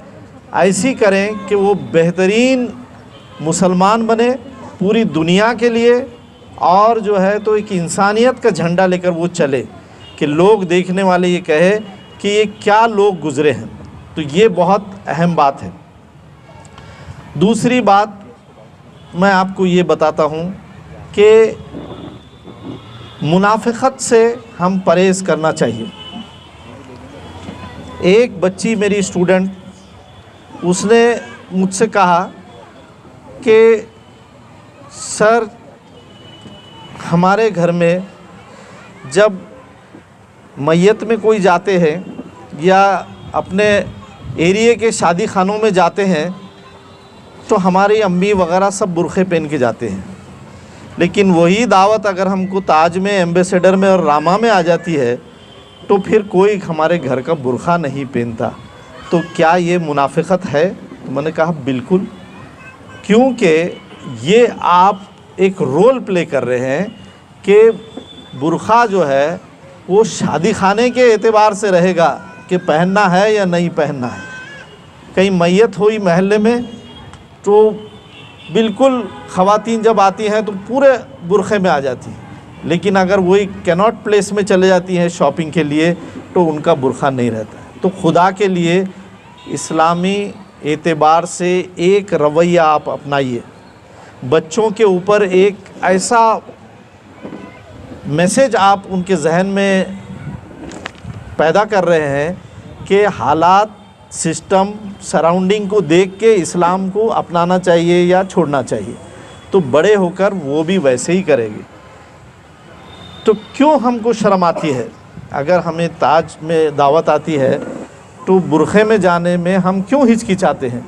ऐसी करें कि वो बेहतरीन मुसलमान बने पूरी दुनिया के लिए, और जो है तो एक इंसानियत का झंडा लेकर वो चले कि लोग देखने वाले ये कहे कि ये क्या लोग गुज़रे हैं। तो ये बहुत अहम बात है। दूसरी बात मैं आपको ये बताता हूँ कि मुनाफिकत से हम परहेज़ करना चाहिए। एक बच्ची मेरी स्टूडेंट, उसने मुझसे कहा कि सर हमारे घर में जब मैयत में कोई जाते हैं या अपने एरिए के शादी खानों में जाते हैं तो हमारी अम्मी वगैरह सब बुरखे पहन के जाते हैं, लेकिन वही दावत अगर हमको ताज में, एम्बेसडर में और रामा में आ जाती है तो फिर कोई हमारे घर का बुरखा नहीं पहनता। तो क्या ये मुनाफिकत है? तो मैंने कहा बिल्कुल, क्योंकि ये आप एक रोल प्ले कर रहे हैं कि बुरखा जो है वो शादी खाने के एतबार से रहेगा कि पहनना है या नहीं पहनना है। कहीं मैयत हुई महल्ले में तो बिल्कुल ख़वातीन जब आती हैं तो पूरे बुरखे में आ जाती हैं, लेकिन अगर वही कैनॉट प्लेस में चले जाती हैं शॉपिंग के लिए तो उनका बुरखा नहीं रहता है। तो खुदा के लिए इस्लामी एतबार से एक रवैया आप अपनाइए। बच्चों के ऊपर एक ऐसा मैसेज आप उनके जहन में पैदा कर रहे हैं कि हालात, सिस्टम, सराउंडिंग को देख के इस्लाम को अपनाना चाहिए या छोड़ना चाहिए। तो बड़े होकर वो भी वैसे ही करेंगे। तो क्यों हमको शर्म आती है? अगर हमें ताज में दावत आती है तो बुरखे में जाने में हम क्यों हिचकिचाते हैं?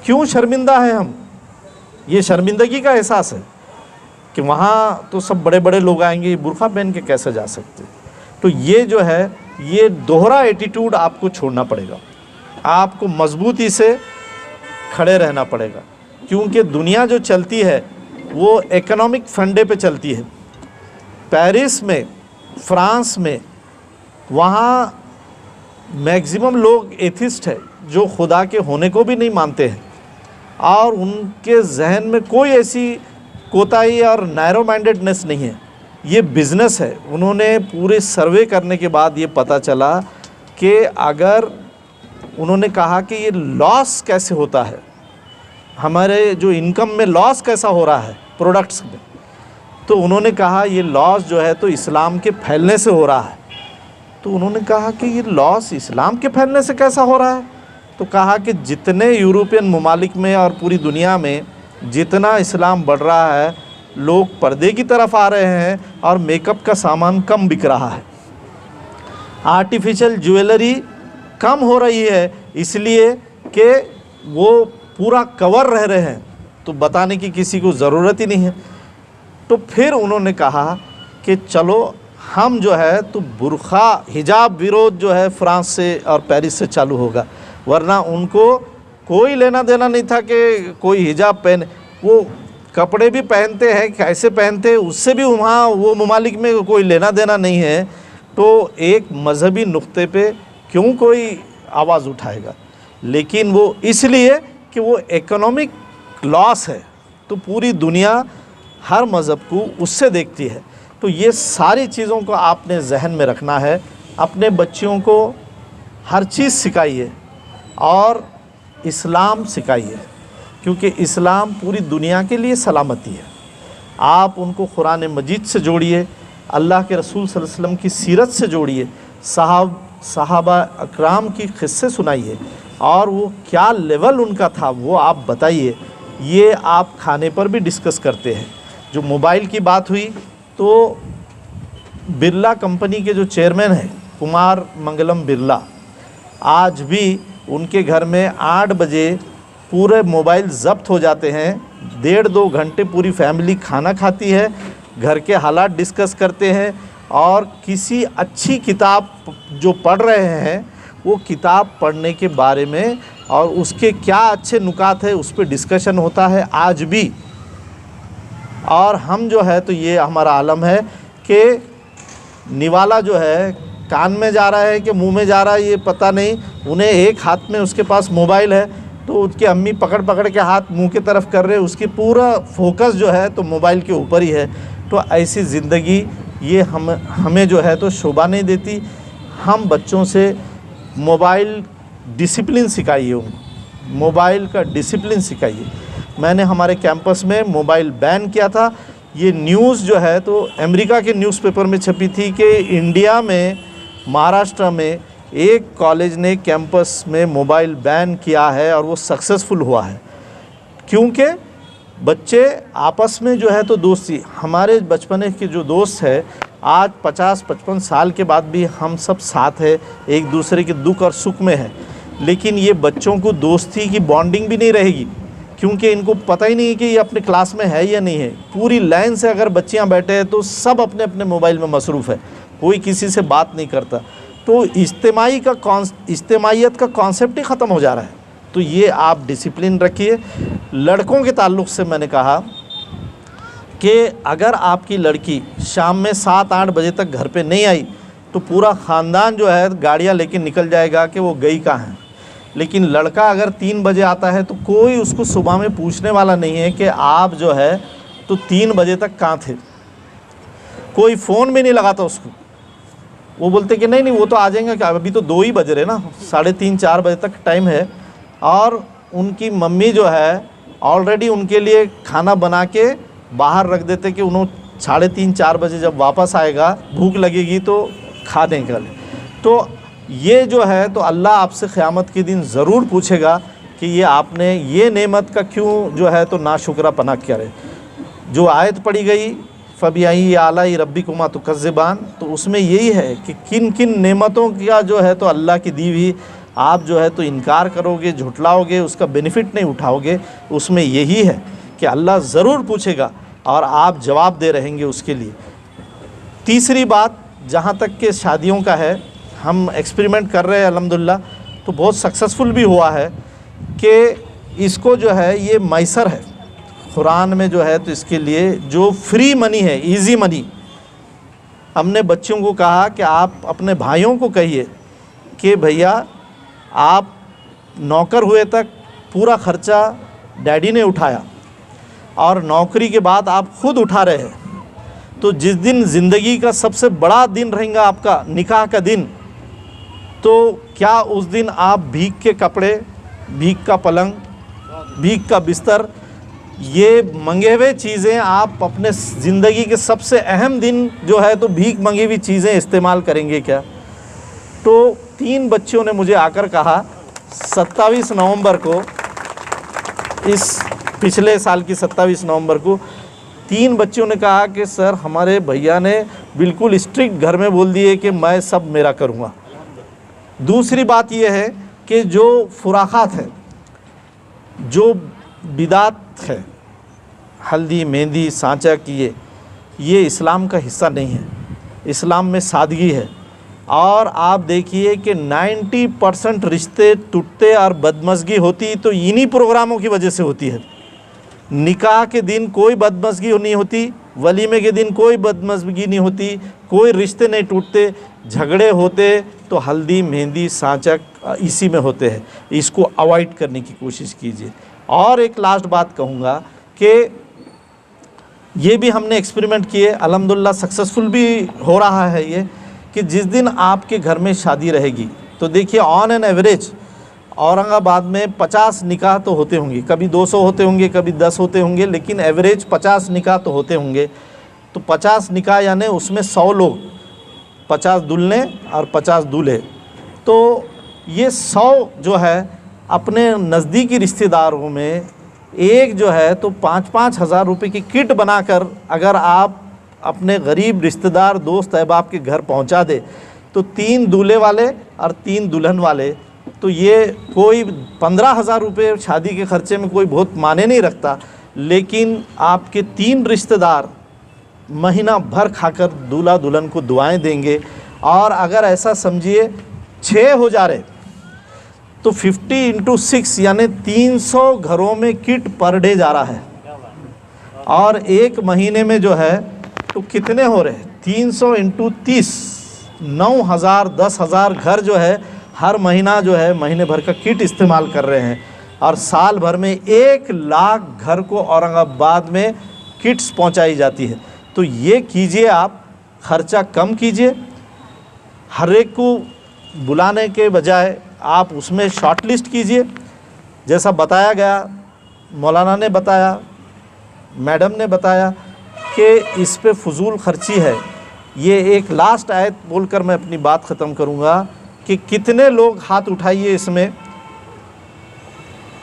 क्यों शर्मिंदा है हम? ये शर्मिंदगी का एहसास है कि वहाँ तो सब बड़े बड़े लोग आएंगे, बुरखा पहन के कैसे जा सकते? तो ये जो है ये दोहरा एटीट्यूड आपको छोड़ना पड़ेगा, आपको मजबूती से खड़े रहना पड़ेगा, क्योंकि दुनिया जो चलती है वो इकोनॉमिक फंडे पे चलती है। पेरिस में, फ्रांस में, वहाँ मैक्सिमम लोग एथिस्ट है जो खुदा के होने को भी नहीं मानते हैं, और उनके जहन में कोई ऐसी कोताही और नैरो माइंडेडनेस नहीं है। ये बिज़नेस है। उन्होंने पूरे सर्वे करने के बाद ये पता चला कि अगर उन्होंने कहा कि ये लॉस कैसे होता है, हमारे जो इनकम में लॉस कैसा हो रहा है प्रोडक्ट्स में, तो उन्होंने कहा ये लॉस जो है तो इस्लाम के फैलने से हो रहा है। तो उन्होंने कहा कि ये लॉस इस्लाम के फैलने से कैसा हो रहा है? तो कहा कि जितने यूरोपियन ममालिक में और पूरी दुनिया में जितना इस्लाम बढ़ रहा है, लोग पर्दे की तरफ आ रहे हैं और मेकअप का सामान कम बिक रहा है, आर्टिफिशियल ज्वेलरी कम हो रही है, इसलिए कि वो पूरा कवर रह रहे हैं, तो बताने की किसी को ज़रूरत ही नहीं है। तो फिर उन्होंने कहा कि चलो हम जो है तो बुरखा हिजाब विरोध जो है फ्रांस से और पेरिस से चालू होगा, वरना उनको कोई लेना देना नहीं था कि कोई हिजाब पहने। वो कपड़े भी पहनते हैं, कैसे पहनते हैं उससे भी वहाँ वो ममालिक में कोई लेना देना नहीं है, तो एक मजहबी नुक्ते पे क्यों कोई आवाज़ उठाएगा। लेकिन वो इसलिए कि वो इकोनॉमिक लॉस है, तो पूरी दुनिया हर मज़हब को उससे देखती है। तो ये सारी चीज़ों को आपने जहन में रखना है, अपने बच्चों को हर चीज़ सिखाइए और इस्लाम सिखाइए, क्योंकि इस्लाम पूरी दुनिया के लिए सलामती है। आप उनको कुरान मजीद से जोड़िए, अल्लाह के रसूल सल्लल्लाहु अलैहि वसल्लम की सीरत से जोड़िए, सहाबा अकराम की क़िस्से सुनाइए और वो क्या लेवल उनका था वो आप बताइए। ये आप खाने पर भी डिस्कस करते हैं। जो मोबाइल की बात हुई तो बिरला कंपनी के जो चेयरमैन हैं कुमार मंगलम बिरला, आज भी उनके घर में 8 बजे पूरे मोबाइल ज़ब्त हो जाते हैं। 1.5-2 घंटे पूरी फैमिली खाना खाती है, घर के हालात डिस्कस करते हैं और किसी अच्छी किताब जो पढ़ रहे हैं वो किताब पढ़ने के बारे में और उसके क्या अच्छे नुकात है उस पर डिस्कशन होता है आज भी। और हम जो है तो ये हमारा आलम है कि निवाला जो है कान में जा रहा है कि मुंह में जा रहा है ये पता नहीं, उन्हें एक हाथ में उसके पास मोबाइल है तो उसकी अम्मी पकड़ पकड़ के हाथ मुंह की तरफ कर रहे, उसकी पूरा फोकस जो है तो मोबाइल के ऊपर ही है। तो ऐसी ज़िंदगी ये हमें जो है तो शोभा नहीं देती। हम बच्चों से मोबाइल डिसिप्लिन सिखाइए, उनको मोबाइल का डिसिप्लिन सिखाइए। मैंने हमारे कैंपस में मोबाइल बैन किया था। ये न्यूज़ जो है तो अमेरिका के न्यूज़पेपर में छपी थी कि इंडिया में महाराष्ट्र में एक कॉलेज ने कैंपस में मोबाइल बैन किया है और वो सक्सेसफुल हुआ है, क्योंकि बच्चे आपस में जो है तो दोस्ती, हमारे बचपने के जो दोस्त है आज 50-55 साल के बाद भी हम सब साथ हैं, एक दूसरे के दुख और सुख में हैं। लेकिन ये बच्चों को दोस्ती की बॉन्डिंग भी नहीं रहेगी, क्योंकि इनको पता ही नहीं है कि ये अपने क्लास में है या नहीं है। पूरी लाइन से अगर बच्चियां बैठे हैं तो सब अपने अपने मोबाइल में मसरूफ़ है, कोई किसी से बात नहीं करता। तो इज्तिमाइयत का कॉन्सेप्ट ही ख़त्म हो जा रहा है। तो ये आप डिसिप्लिन रखिए। लड़कों के ताल्लुक़ से मैंने कहा कि अगर आपकी लड़की शाम में 7-8 बजे तक घर पे नहीं आई तो पूरा ख़ानदान जो है गाड़ियाँ लेके निकल जाएगा कि वो गई कहाँ है। लेकिन लड़का अगर 3 बजे आता है तो कोई उसको सुबह में पूछने वाला नहीं है कि आप जो है तो 3 बजे तक कहाँ थे। कोई फ़ोन भी नहीं लगाता उसको, वो बोलते कि नहीं वो तो आ जाएंगे, क्या अभी तो 2 ही बज रहे ना, 3:30-4 बजे तक टाइम है। और उनकी मम्मी जो है ऑलरेडी उनके लिए खाना बना के बाहर रख देते कि उन्होंने 3:30-4 बजे जब वापस आएगा भूख लगेगी तो खा देंगे। तो ये जो है तो अल्लाह आपसे क़यामत के दिन ज़रूर पूछेगा कि ये आपने ये नेमत का क्यों जो है तो नाशुक्रापना करे। जो आयत पढ़ी गई फ़बिअय्यि आलाइ रब्बिकुमा तुकज़्ज़िबान, तो उसमें यही है कि किन किन नेमतों का जो है तो अल्लाह की दी हुई आप जो है तो इनकार करोगे, झुटलाओगे, उसका बेनिफिट नहीं उठाओगे। उसमें यही है कि अल्लाह ज़रूर पूछेगा और आप जवाब दे रहेंगे उसके लिए। तीसरी बात, जहाँ तक के शादियों का है, हम एक्सपेरिमेंट कर रहे हैं अल्हम्दुलिल्लाह, तो बहुत सक्सेसफुल भी हुआ है कि इसको जो है ये मैसर है कुरान में जो है तो इसके लिए जो फ्री मनी है, इजी मनी, हमने बच्चों को कहा कि आप अपने भाइयों को कहिए कि भैया आप नौकर हुए तक पूरा ख़र्चा डैडी ने उठाया और नौकरी के बाद आप ख़ुद उठा रहे हैं, तो जिस दिन ज़िंदगी का सबसे बड़ा दिन रहेगा आपका निकाह का दिन, तो क्या उस दिन आप भीख के कपड़े, भीख का पलंग, भीख का बिस्तर, ये मंगे हुए चीज़ें आप अपने ज़िंदगी के सबसे अहम दिन जो है तो भीख मंगी हुई चीज़ें इस्तेमाल करेंगे क्या? तो 3 बच्चों ने मुझे आकर कहा 27 नवंबर को, इस पिछले साल की 27 नवंबर को 3 बच्चों ने कहा कि सर हमारे भैया ने बिल्कुल स्ट्रिक्ट घर में बोल दिए कि मैं सब मेरा करूँगा। दूसरी बात यह है कि जो फुराखात है, जो बिदात है, हल्दी मेहंदी सांचा किए, ये इस्लाम का हिस्सा नहीं है। इस्लाम में सादगी है। और आप देखिए कि 90% रिश्ते टूटते और बदमज़गी होती तो इन्हीं प्रोग्रामों की वजह से होती है। निकाह के दिन कोई बदमज़गी नहीं होती, वलीमे के दिन कोई बदमज़गी नहीं होती, कोई रिश्ते नहीं टूटते, झगड़े होते तो हल्दी मेहंदी सांचक इसी में होते हैं। इसको अवॉइड करने की कोशिश कीजिए। और एक लास्ट बात कहूँगा कि ये भी हमने एक्सपेरिमेंट किए, अल्हम्दुलिल्लाह सक्सेसफुल भी हो रहा है ये, कि जिस दिन आपके घर में शादी रहेगी तो देखिए ऑन एन एवरेज औरंगाबाद में 50 निकाह तो होते होंगे, कभी 200 होते होंगे, कभी 10 होते होंगे, लेकिन एवरेज 50 निकाह तो होते होंगे। तो 50 निकाह यानी उसमें 100 लोग, 50 दुल्हने और 50 दूल्हे। तो ये 100 जो है अपने नज़दीकी रिश्तेदारों में एक जो है तो 5-5 हज़ार रुपये की किट बनाकर अगर आप अपने गरीब रिश्तेदार दोस्त अहबाब के घर पहुंचा दे तो 3 दूल्हे वाले और 3 दुल्हन वाले, तो ये कोई 15,000 रुपये शादी के खर्चे में कोई बहुत माने नहीं रखता, लेकिन आपके 3 रिश्तेदार महीना भर खाकर दूल्हा दुल्हन को दुआएं देंगे। और अगर ऐसा समझिए 6 हो जा रहे तो 50 × 6 यानी 300 घरों में किट पर डे जा रहा है। और एक महीने में जो है तो कितने हो रहे, 300 × 30 9,000 10,000 घर जो है हर महीना जो है महीने भर का किट इस्तेमाल कर रहे हैं। और साल भर में 1 लाख घर को औरंगाबाद में किट्स पहुंचाई जाती है। तो ये कीजिए, आप ख़र्चा कम कीजिए, हर एक को बुलाने के बजाय आप उसमें शॉर्ट लिस्ट कीजिए। जैसा बताया गया, मौलाना ने बताया, मैडम ने बताया कि इस पे फजूल खर्ची है। ये एक लास्ट आयत बोलकर मैं अपनी बात ख़त्म करूँगा कि कितने लोग हाथ उठाइए इसमें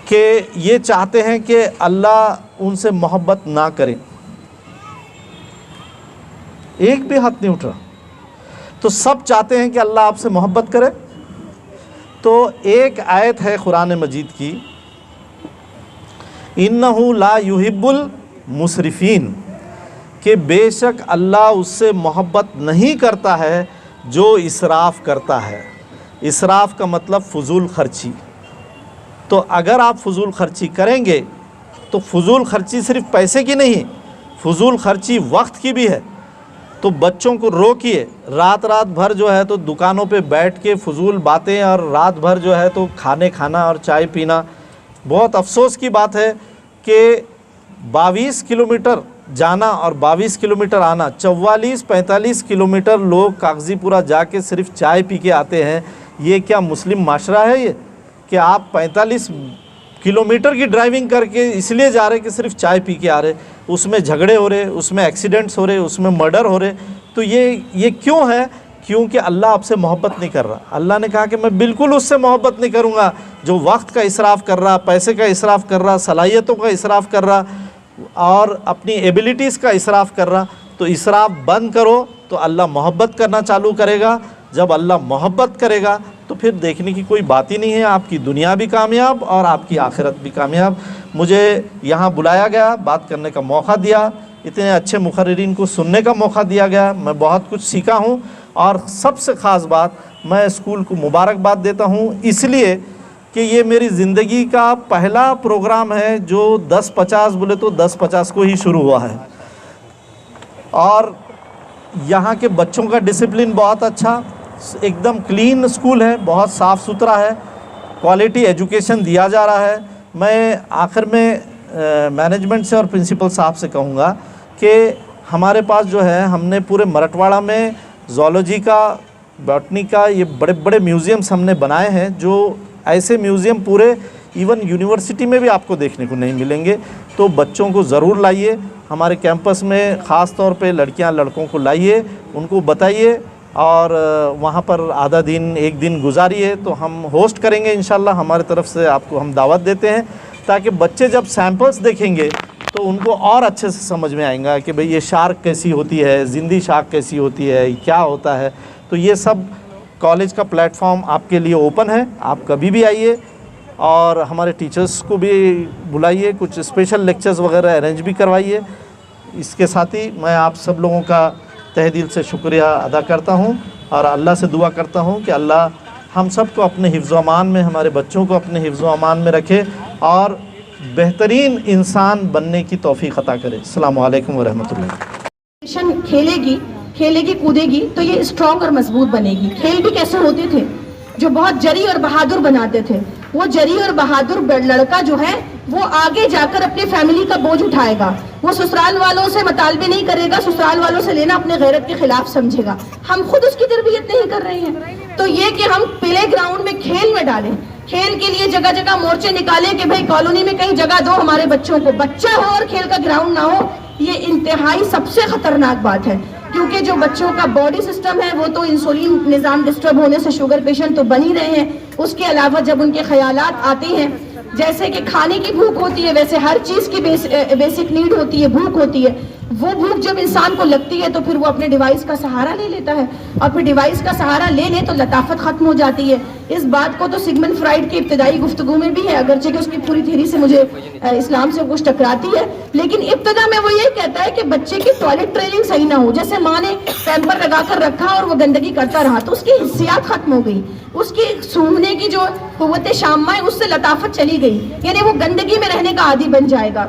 कि ये चाहते हैं कि अल्लाह उनसे मोहब्बत ना करे। एक भी हाथ नहीं उठ रहा। तो सब चाहते हैं कि अल्लाह आपसे मोहब्बत करे। तो एक आयत है कुरान मजीद की, इन्नहु ला युहिब्बुल मुसरिफीन, कि बेशक अल्लाह उससे मोहब्बत नहीं करता है जो इसराफ़ करता है। इसराफ़ का मतलब फ़ुज़ूल ख़र्ची। तो अगर आप फ़ुज़ूल ख़र्ची करेंगे तो फ़ुज़ूल ख़र्ची सिर्फ़ पैसे की नहीं, फ़ुज़ूल ख़र्ची वक्त की भी है। तो बच्चों को रोकिए, रात भर जो है तो दुकानों पे बैठ के फ़ुज़ूल बातें और रात भर जो है तो खाना और चाय पीना। बहुत अफसोस की बात है कि 22 किलोमीटर जाना और 22 किलोमीटर आना, 44-45 किलोमीटर लोग कागज़ीपुरा जाके सिर्फ चाय पी के आते हैं। ये क्या मुस्लिम माशरा है ये, कि आप 45 किलोमीटर की ड्राइविंग करके इसलिए जा रहे कि सिर्फ चाय पी के आ रहे, उसमें झगड़े हो रहे, उसमें एक्सीडेंट्स हो रहे, उसमें मर्डर हो रहे। तो ये क्यों है? क्योंकि अल्लाह आपसे मोहब्बत नहीं कर रहा। अल्लाह ने कहा कि मैं बिल्कुल उससे मोहब्बत नहीं करूँगा जो वक्त का इसराफ़ कर रहा, पैसे का इसराफ़ कर रहा, सलाहियतों का इसराफ़ कर रहा और अपनी एबिलिटीज़ का इसराफ़ कर रहा। तो इसराफ़ बंद करो तो अल्लाह मोहब्बत करना चालू करेगा। जब अल्लाह मोहब्बत करेगा तो फिर देखने की कोई बात ही नहीं है, आपकी दुनिया भी कामयाब और आपकी आखिरत भी कामयाब। मुझे यहाँ बुलाया गया, बात करने का मौका दिया, इतने अच्छे मुखर्रिरीन को सुनने का मौका दिया गया, मैं बहुत कुछ सीखा हूँ। और सबसे ख़ास बात, मैं स्कूल को मुबारकबाद देता हूँ इसलिए कि ये मेरी ज़िंदगी का पहला प्रोग्राम है जो 10-50 बोले तो 10-50 को ही शुरू हुआ है। और यहाँ के बच्चों का डिसिप्लिन बहुत अच्छा, एकदम क्लीन स्कूल है, बहुत साफ़ सुथरा है, क्वालिटी एजुकेशन दिया जा रहा है। मैं आखिर में मैनेजमेंट से और प्रिंसिपल साहब से कहूँगा कि हमारे पास जो है, हमने पूरे मराठवाड़ा में ज़ूलॉजी का, बॉटनी का ये बड़े बड़े म्यूज़ियम्स हमने बनाए हैं, जो ऐसे म्यूज़ियम पूरे इवन यूनिवर्सिटी में भी आपको देखने को नहीं मिलेंगे। तो बच्चों को ज़रूर लाइए हमारे कैंपस में, ख़ास तौर पे लड़कियां लड़कों को लाइए, उनको बताइए और वहाँ पर आधा दिन एक दिन गुजारिए। तो हम होस्ट करेंगे इंशाल्लाह, हमारे तरफ से आपको हम दावत देते हैं, ताकि बच्चे जब सैम्पल्स देखेंगे तो उनको और अच्छे से समझ में आएगा कि भाई ये शार्क कैसी होती है, ज़िंदी शार्क कैसी होती है, क्या होता है। तो ये सब कॉलेज का प्लेटफॉर्म आपके लिए ओपन है, आप कभी भी आइए और हमारे टीचर्स को भी बुलाइए, कुछ स्पेशल लेक्चर्स वगैरह अरेंज भी करवाइए। इसके साथ ही मैं आप सब लोगों का तहे दिल से शुक्रिया अदा करता हूँ और अल्लाह से दुआ करता हूँ कि अल्लाह हम सब को अपने हिफ्ज़-ओ-अमान में, हमारे बच्चों को अपने हिफ्ज़-ओ-अमान में रखे और बेहतरीन इंसान बनने की तौफीक अता करे। अस्सलामु अलैकुम व रहमतुल्लाह। खेलेगी कूदेगी तो ये स्ट्रॉन्ग और मजबूत बनेगी। खेल भी कैसे होते थे, जो बहुत जरी और बहादुर बनाते थे, वो जरी और बहादुर लड़का जो है वो आगे जाकर अपनी फैमिली का बोझ उठाएगा, वो ससुराल वालों से मुतालबे नहीं करेगा, ससुराल वालों से लेना अपने गैरत के खिलाफ समझेगा। हम खुद उसकी तरबियत नहीं कर रहे हैं। तो ये कि हम प्ले ग्राउंड में खेल में डालें, खेल के लिए जगह जगह मोर्चे निकालें कि भाई कॉलोनी में कहीं जगह दो हमारे बच्चों को, बच्चा हो और खेल का ग्राउंड ना हो, ये इंतहाई सबसे खतरनाक बात है। क्योंकि जो बच्चों का बॉडी सिस्टम है वो तो इंसुलिन निज़ाम डिस्टर्ब होने से शुगर पेशेंट तो बन ही रहे हैं, उसके अलावा जब उनके ख्यालात आते हैं, जैसे कि खाने की भूख होती है वैसे हर चीज़ की बेसिक नीड होती है, भूख होती है, वो भूख जब इंसान को लगती है तो फिर वो अपने डिवाइस का सहारा ले लेता है, और फिर डिवाइस का सहारा ले ले तो लताफत ख़त्म हो जाती है। इस बात को तो सिगमंड फ्राइड की इब्तदाई गुफ्तगू में भी है, अगरचे कि उसकी पूरी थ्योरी से मुझे इस्लाम से कुछ टकराती है, लेकिन इब्तदा में वो ये कहता है कि बच्चे की टॉयलेट ट्रेनिंग सही ना हो, जैसे माँ ने पैम्पर लगा कर रखा और वो गंदगी करता रहा तो उसकी हिस्सियात खत्म हो गई, उसकी सूंघने की जो कुव्वत शामा है उससे लताफत चली गई, यानी वो गंदगी में रहने का आदी बन जाएगा।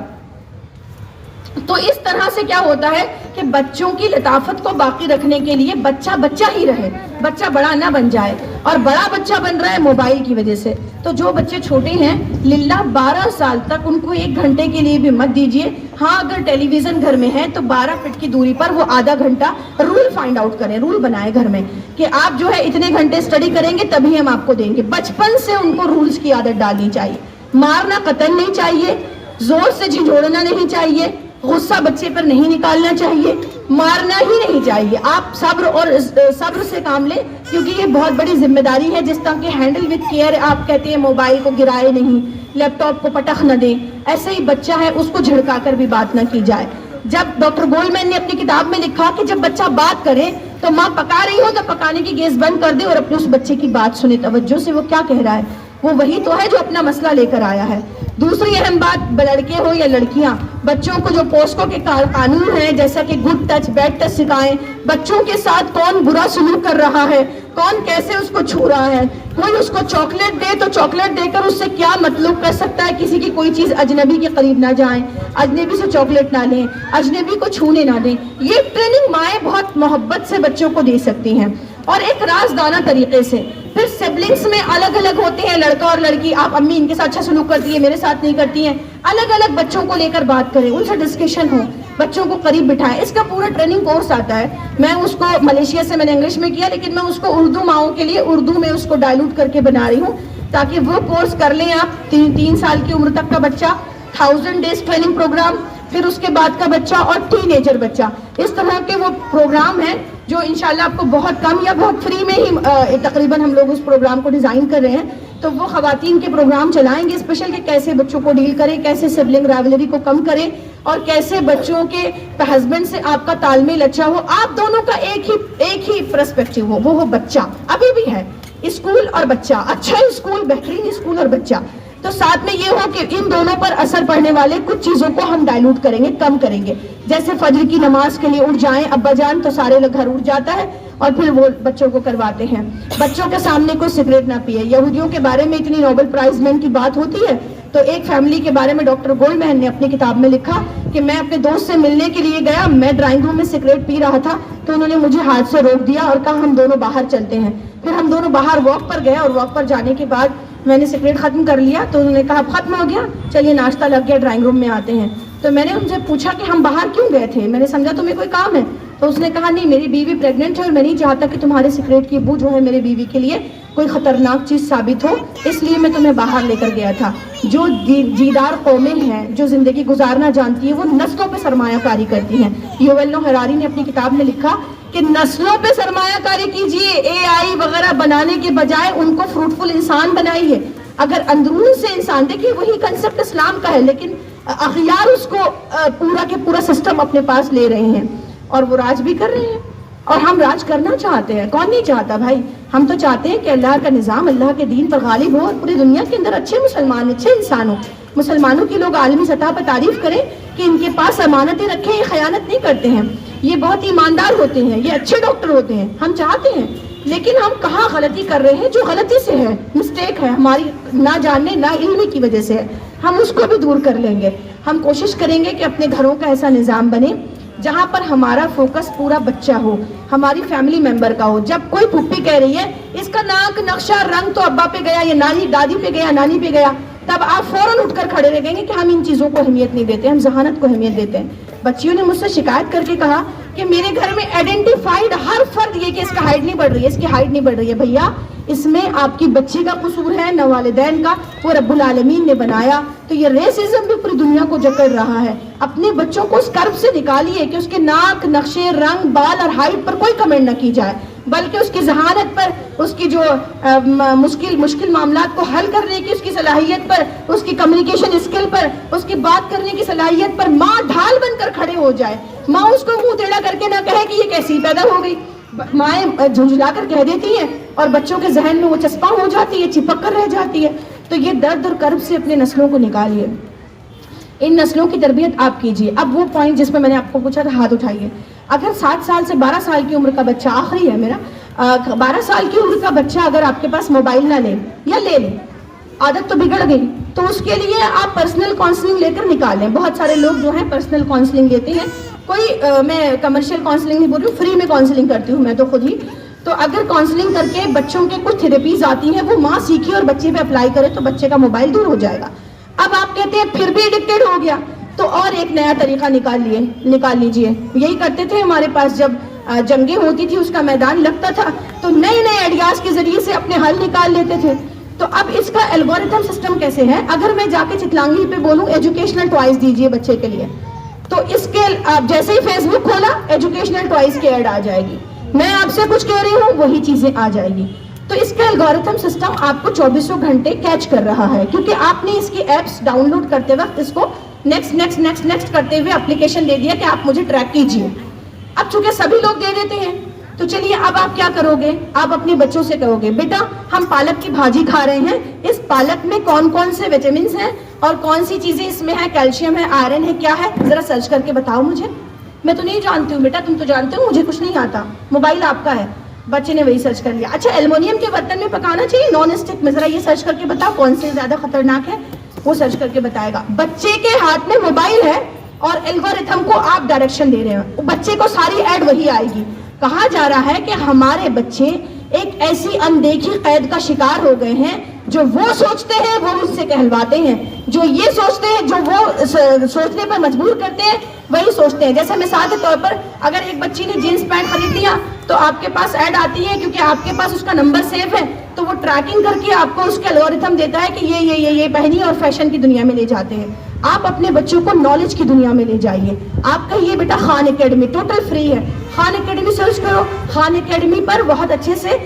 तो इस तरह से क्या होता है कि बच्चों की लताफत को बाकी रखने के लिए बच्चा बच्चा ही रहे, बच्चा बड़ा ना बन जाए, और बड़ा बच्चा बन रहा है मोबाइल की वजह से। तो जो बच्चे छोटे हैं लिल्ला 12 साल तक उनको 1 घंटे के लिए भी मत दीजिए। हाँ, अगर टेलीविजन घर में है तो 12 फीट की दूरी पर वो आधा घंटा रूल फाइंड आउट करें, रूल बनाए घर में कि आप जो है इतने घंटे स्टडी करेंगे तभी हम आपको देंगे। बचपन से उनको रूल्स की आदत डालनी चाहिए, मारना कतई नहीं चाहिए, जोर से झिझोड़ना नहीं चाहिए, गुस्सा बच्चे पर नहीं निकालना चाहिए, मारना ही नहीं चाहिए। आप सब्र से काम लें, क्योंकि ये बहुत बड़ी जिम्मेदारी है। जिस तरह के हैंडल विद केयर आप कहते हैं, मोबाइल को गिराए नहीं, लैपटॉप को पटख न दें, ऐसे ही बच्चा है उसको झिड़का कर भी बात न की जाए। जब डॉक्टर गोल्डमैन ने अपनी किताब में लिखा कि जब बच्चा बात करे तो माँ पका रही हो तो पकाने की गैस बंद कर दे और अपने उस बच्चे की बात सुने तवज्जो से, वो क्या कह रहा है, वो वही तो है जो अपना मसला लेकर आया है। दूसरी अहम बात, लड़के हो या लड़कियां, बच्चों को जो पोस्को के कानून है जैसा कि गुड टच बैड टच सिखाएं, बच्चों के साथ कौन बुरा सलूक कर रहा है, कौन कैसे उसको छू रहा है, कोई उसको चॉकलेट दे तो चॉकलेट देकर उससे क्या मतलब कर सकता है, किसी की कोई चीज अजनबी के करीब ना जाएं, अजनबी से चॉकलेट ना लें, अजनबी को छूने ना दें। ये ट्रेनिंग माएँ बहुत मोहब्बत से बच्चों को दे सकती हैं और एक राजदाना तरीके से। फिर सिबलिंग्स में अलग अलग होते हैं, लड़का और लड़की, आप अम्मी इनके साथ अच्छा सलूक करती है, मेरे साथ नहीं करती हैं, अलग अलग बच्चों को लेकर बात करें, उनसे डिस्कशन हो, बच्चों को करीब बिठाएं। इसका पूरा ट्रेनिंग कोर्स आता है, मैं उसको मलेशिया से मैंने इंग्लिश में किया, लेकिन मैं उसको उर्दू माओं के लिए उर्दू में उसको डायलूट करके बना रही हूँ, ताकि वो कोर्स कर लें आप। 3 साल की उम्र तक का बच्चा, 1000 डेज ट्रेनिंग प्रोग्राम, फिर उसके बाद का बच्चा और टीनेजर बच्चा, इस तरह के वो प्रोग्राम हैं जो इंशाल्लाह आपको बहुत कम या बहुत फ्री में ही तकरीबन हम लोग उस प्रोग्राम को डिज़ाइन कर रहे हैं। तो वो खवातीन के प्रोग्राम चलाएंगे स्पेशल कि कैसे बच्चों को डील करें, कैसे सिबलिंग राइवलरी को कम करें, और कैसे बच्चों के हस्बैंड से आपका तालमेल अच्छा हो, आप दोनों का एक ही पर्सपेक्टिव हो, वो हो बच्चा, अभी भी है स्कूल और बच्चा, अच्छा स्कूल, बेहतरीन स्कूल और बच्चा। तो साथ में ये हो कि इन दोनों पर असर पड़ने वाले कुछ चीज़ों को हम डाइल्यूट करेंगे, कम करेंगे। जैसे फजर की नमाज के लिए उठ जाएं अब्बा जान तो सारे लोग घर उठ जाता है और फिर वो बच्चों को करवाते हैं। बच्चों के सामने कोई सिगरेट ना पिए। यहूदियों के बारे में इतनी नोबेल प्राइज में की बात होती है, तो एक फैमिली के बारे में डॉक्टर गोल्डमैन ने अपनी किताब में लिखा कि मैं अपने दोस्त से मिलने के लिए गया, मैं ड्राइंग रूम में सिगरेट पी रहा था तो उन्होंने मुझे हाथ से रोक दिया और कहा हम दोनों बाहर चलते हैं। फिर हम दोनों बाहर वॉक पर गए और वॉक पर जाने के बाद मैंने सिगरेट खत्म कर लिया तो उन्होंने कहा खत्म हो गया, चलिए नाश्ता लग गया, ड्राइंग रूम में आते हैं। तो मैंने उनसे पूछा कि हम बाहर क्यों गए थे, मैंने समझा तुम्हें कोई काम है। तो उसने कहा नहीं, मेरी बीवी प्रेग्नेंट है और मैं नहीं चाहता कि तुम्हारे सिगरेट की बू जो है मेरे बीवी के लिए कोई खतरनाक चीज़ साबित हो, इसलिए मैं तुम्हें बाहर लेकर गया था। जो जीदार कौमें हैं, जो ज़िंदगी गुजारना जानती है, वो नस्लों पे सरमायाकारी करती हैं। युवल नोह हरारी ने अपनी किताब में लिखा कि नस्लों पे सरमायाकारी कीजिए, AI वगैरह बनाने के बजाय उनको फ्रूटफुल इंसान बनाइए। अगर अंदरून से इंसान, देखिए वही कंसेप्ट इस्लाम का है, लेकिन अखियार उसको पूरा के पूरा सिस्टम अपने पास ले रहे हैं और वो राज भी कर रहे हैं। और हम राज करना चाहते हैं, कौन नहीं चाहता भाई, हम तो चाहते हैं कि अल्लाह का निज़ाम अल्लाह के दीन पर गालिब हो और पूरी दुनिया के अंदर अच्छे मुसलमान, अच्छे इंसान हो। मुसलमानों की लोग आलमी सतह पर तारीफ करें कि इनके पास अमानतें रखें, ये खयानत नहीं करते हैं, ये बहुत ईमानदार होते हैं, ये अच्छे डॉक्टर होते हैं। हम चाहते हैं لیکن ہم کہاں غلطی کر رہے ہیں جو غلطی سے ہے, مسٹیک ہے ہماری نہ جاننے نہ علمی کی وجہ سے ہے, ہم اس کو بھی دور کر لیں گے. ہم کوشش کریں گے کہ اپنے گھروں کا ایسا نظام بنے جہاں پر ہمارا فوکس پورا بچہ ہو, ہماری فیملی ممبر کا ہو. جب کوئی پھپھی کہہ رہی ہے اس کا ناک نقشہ رنگ تو ابا پہ گیا, یا نانی دادی پہ گیا, نانی پہ گیا, تب آپ فوراً اٹھ کر کھڑے رہ گئے کہ ہم ان چیزوں کو اہمیت نہیں دیتے, ہم ذہانت کو اہمیت دیتے ہیں. بچیوں نے مجھ سے شکایت کر کے کہا کہ میرے گھر میں آئیڈینٹیفائڈ ہر فرد یہ کہ اس کا ہائٹ نہیں بڑھ رہی ہے, اس کی ہائٹ نہیں بڑھ رہی ہے. بھیا اس میں آپ کی بچی کا قصور ہے نہ والدین کا, وہ رب العالمین نے بنایا. تو یہ ریسزم بھی پوری دنیا کو جکڑ رہا ہے. اپنے بچوں کو اس کرب سے نکالیے کہ اس کے ناک, نقشے, رنگ, بال اور ہائٹ پر کوئی کمنٹ نہ کی جائے, بلکہ اس کی ذہانت پر, اس کی جو مشکل معاملات کو حل کرنے کی اس کی صلاحیت پر, اس کی کمیونیکیشن اسکل پر, اس کی بات کرنے کی صلاحیت پر ماں ڈھال بن کر کھڑے ہو جائے. ماں اس کو منہ ٹیڑھا کر کے نہ کہے کہ یہ کیسی پیدا ہو گئی. مائیں جھنجھلا کر کہہ دیتی ہیں اور بچوں کے ذہن میں وہ چسپاں ہو جاتی ہے, چپک کر رہ جاتی ہے. تو یہ درد اور کرب سے اپنے نسلوں کو نکالیے, ان نسلوں کی تربیت آپ کیجیے. اب وہ پوائنٹ جس میں میں نے آپ کو پوچھا تھا, ہاتھ اٹھائیے. اگر 7 سال سے 12 سال کی عمر کا بچہ, آخری ہے میرا, 12 سال کی عمر کا بچہ اگر آپ کے پاس موبائل نہ لے یا لے لیں, عادت تو بگڑ گئی, تو اس کے لیے آپ پرسنل کاؤنسلنگ لے کر نکالیں. بہت سارے لوگ جو ہیں پرسنل کاؤنسلنگ لیتے ہیں. کوئی میں کمرشل کاؤنسلنگ نہیں بول رہی ہوں, فری میں کاؤنسلنگ کرتی ہوں میں تو خود ہی. تو اگر کاؤنسلنگ کر کے بچوں کے کچھ تھراپیز آتی ہیں, وہ ماں سیکھے اور بچے پہ اپلائی کرے تو بچے کا موبائل دور ہو جائے گا. اب آپ کہتے ہیں پھر بھی ایڈکٹیڈ ہو گیا, تو اور ایک نیا طریقہ نکال لیجئے. یہی کرتے تھے ہمارے پاس جب جنگیں ہوتی تھی, اس کا میدان لگتا تھا, تو نئے نئے آئیڈیاز کے ذریعے سے اپنے حل نکال لیتے تھے. تو اب اس کا الگورتھم سسٹم کیسے ہے؟ اگر میں جا کے چتلانگی پہ بولوں ایجوکیشنل ٹوائز دیجئے بچے کے لیے, تو اس کے آپ جیسے ہی فیس بک کھولا ایجوکیشنل ٹوائز کی ایڈ آ جائے گی. میں آپ سے کچھ کہہ رہی ہوں وہی چیزیں آ جائے گی. تو اس کا الگورتھم سسٹم آپ کو 24 گھنٹے کیچ کر رہا ہے, کیونکہ آپ نے اس کی ایپس ڈاؤن لوڈ کرتے وقت اس کو نیکسٹ کرتے ہوئے اپلیکیشن دے دیا کہ آپ مجھے ٹریک کیجیے. اب چونکہ سبھی لوگ دے دیتے ہیں, تو چلیے اب آپ کیا کرو گے؟ آپ اپنے بچوں سے کہو گے بیٹا ہم پالک کی بھاجی کھا رہے ہیں, اس پالک میں کون کون سے وٹامنس ہیں اور کون سی چیزیں اس میں ہیں, کیلشیم ہے, آئرن ہے, کیا ہے, ذرا سرچ کر کے بتاؤ مجھے. میں تو نہیں جانتی ہوں بیٹا, تم تو جانتے ہو, مجھے کچھ نہیں آتا, موبائل آپ کا ہے. بچے نے وہی سرچ کر لیا. اچھا ایلومینیم کے برتن میں پکانا چاہیے نان اسٹک میں, ذرا یہ سرچ کر کے بتاؤ کون سے زیادہ خطرناک ہے, وہ سرچ کر کے بتائے گا. بچے کے ہاتھ میں موبائل ہے اور الگورتھم کو آپ ڈائریکشن دے رہے ہیں, بچے کو ساری ایڈ وہی آئے گی. کہا جا رہا ہے کہ ہمارے بچے ایک ایسی اندیکھی قید کا شکار ہو گئے ہیں, جو وہ سوچتے ہیں وہ اس سے کہلواتے ہیں, جو یہ سوچتے ہیں, جو وہ سوچنے پر مجبور کرتے ہیں وہی سوچتے ہیں. جیسے مثال کے طور پر اگر ایک بچی نے جینس پینٹ خرید لیا تو آپ کے پاس ایڈ آتی ہے, کیونکہ آپ کے پاس اس کا نمبر سیو ہے, تو وہ ٹریکنگ کر کے آپ کو اس کے الگورتھم دیتا ہے کہ یہ پہنی اور فیشن کی دنیا میں لے جاتے ہیں. آپ اپنے بچوں کو نالج کی دنیا میں لے جائیے. آپ کہیے بیٹا خان اکیڈمی ٹوٹل فری ہے, خان اکیڈمی سرچ کرو. خان اکیڈمی پر بہت اچھے سے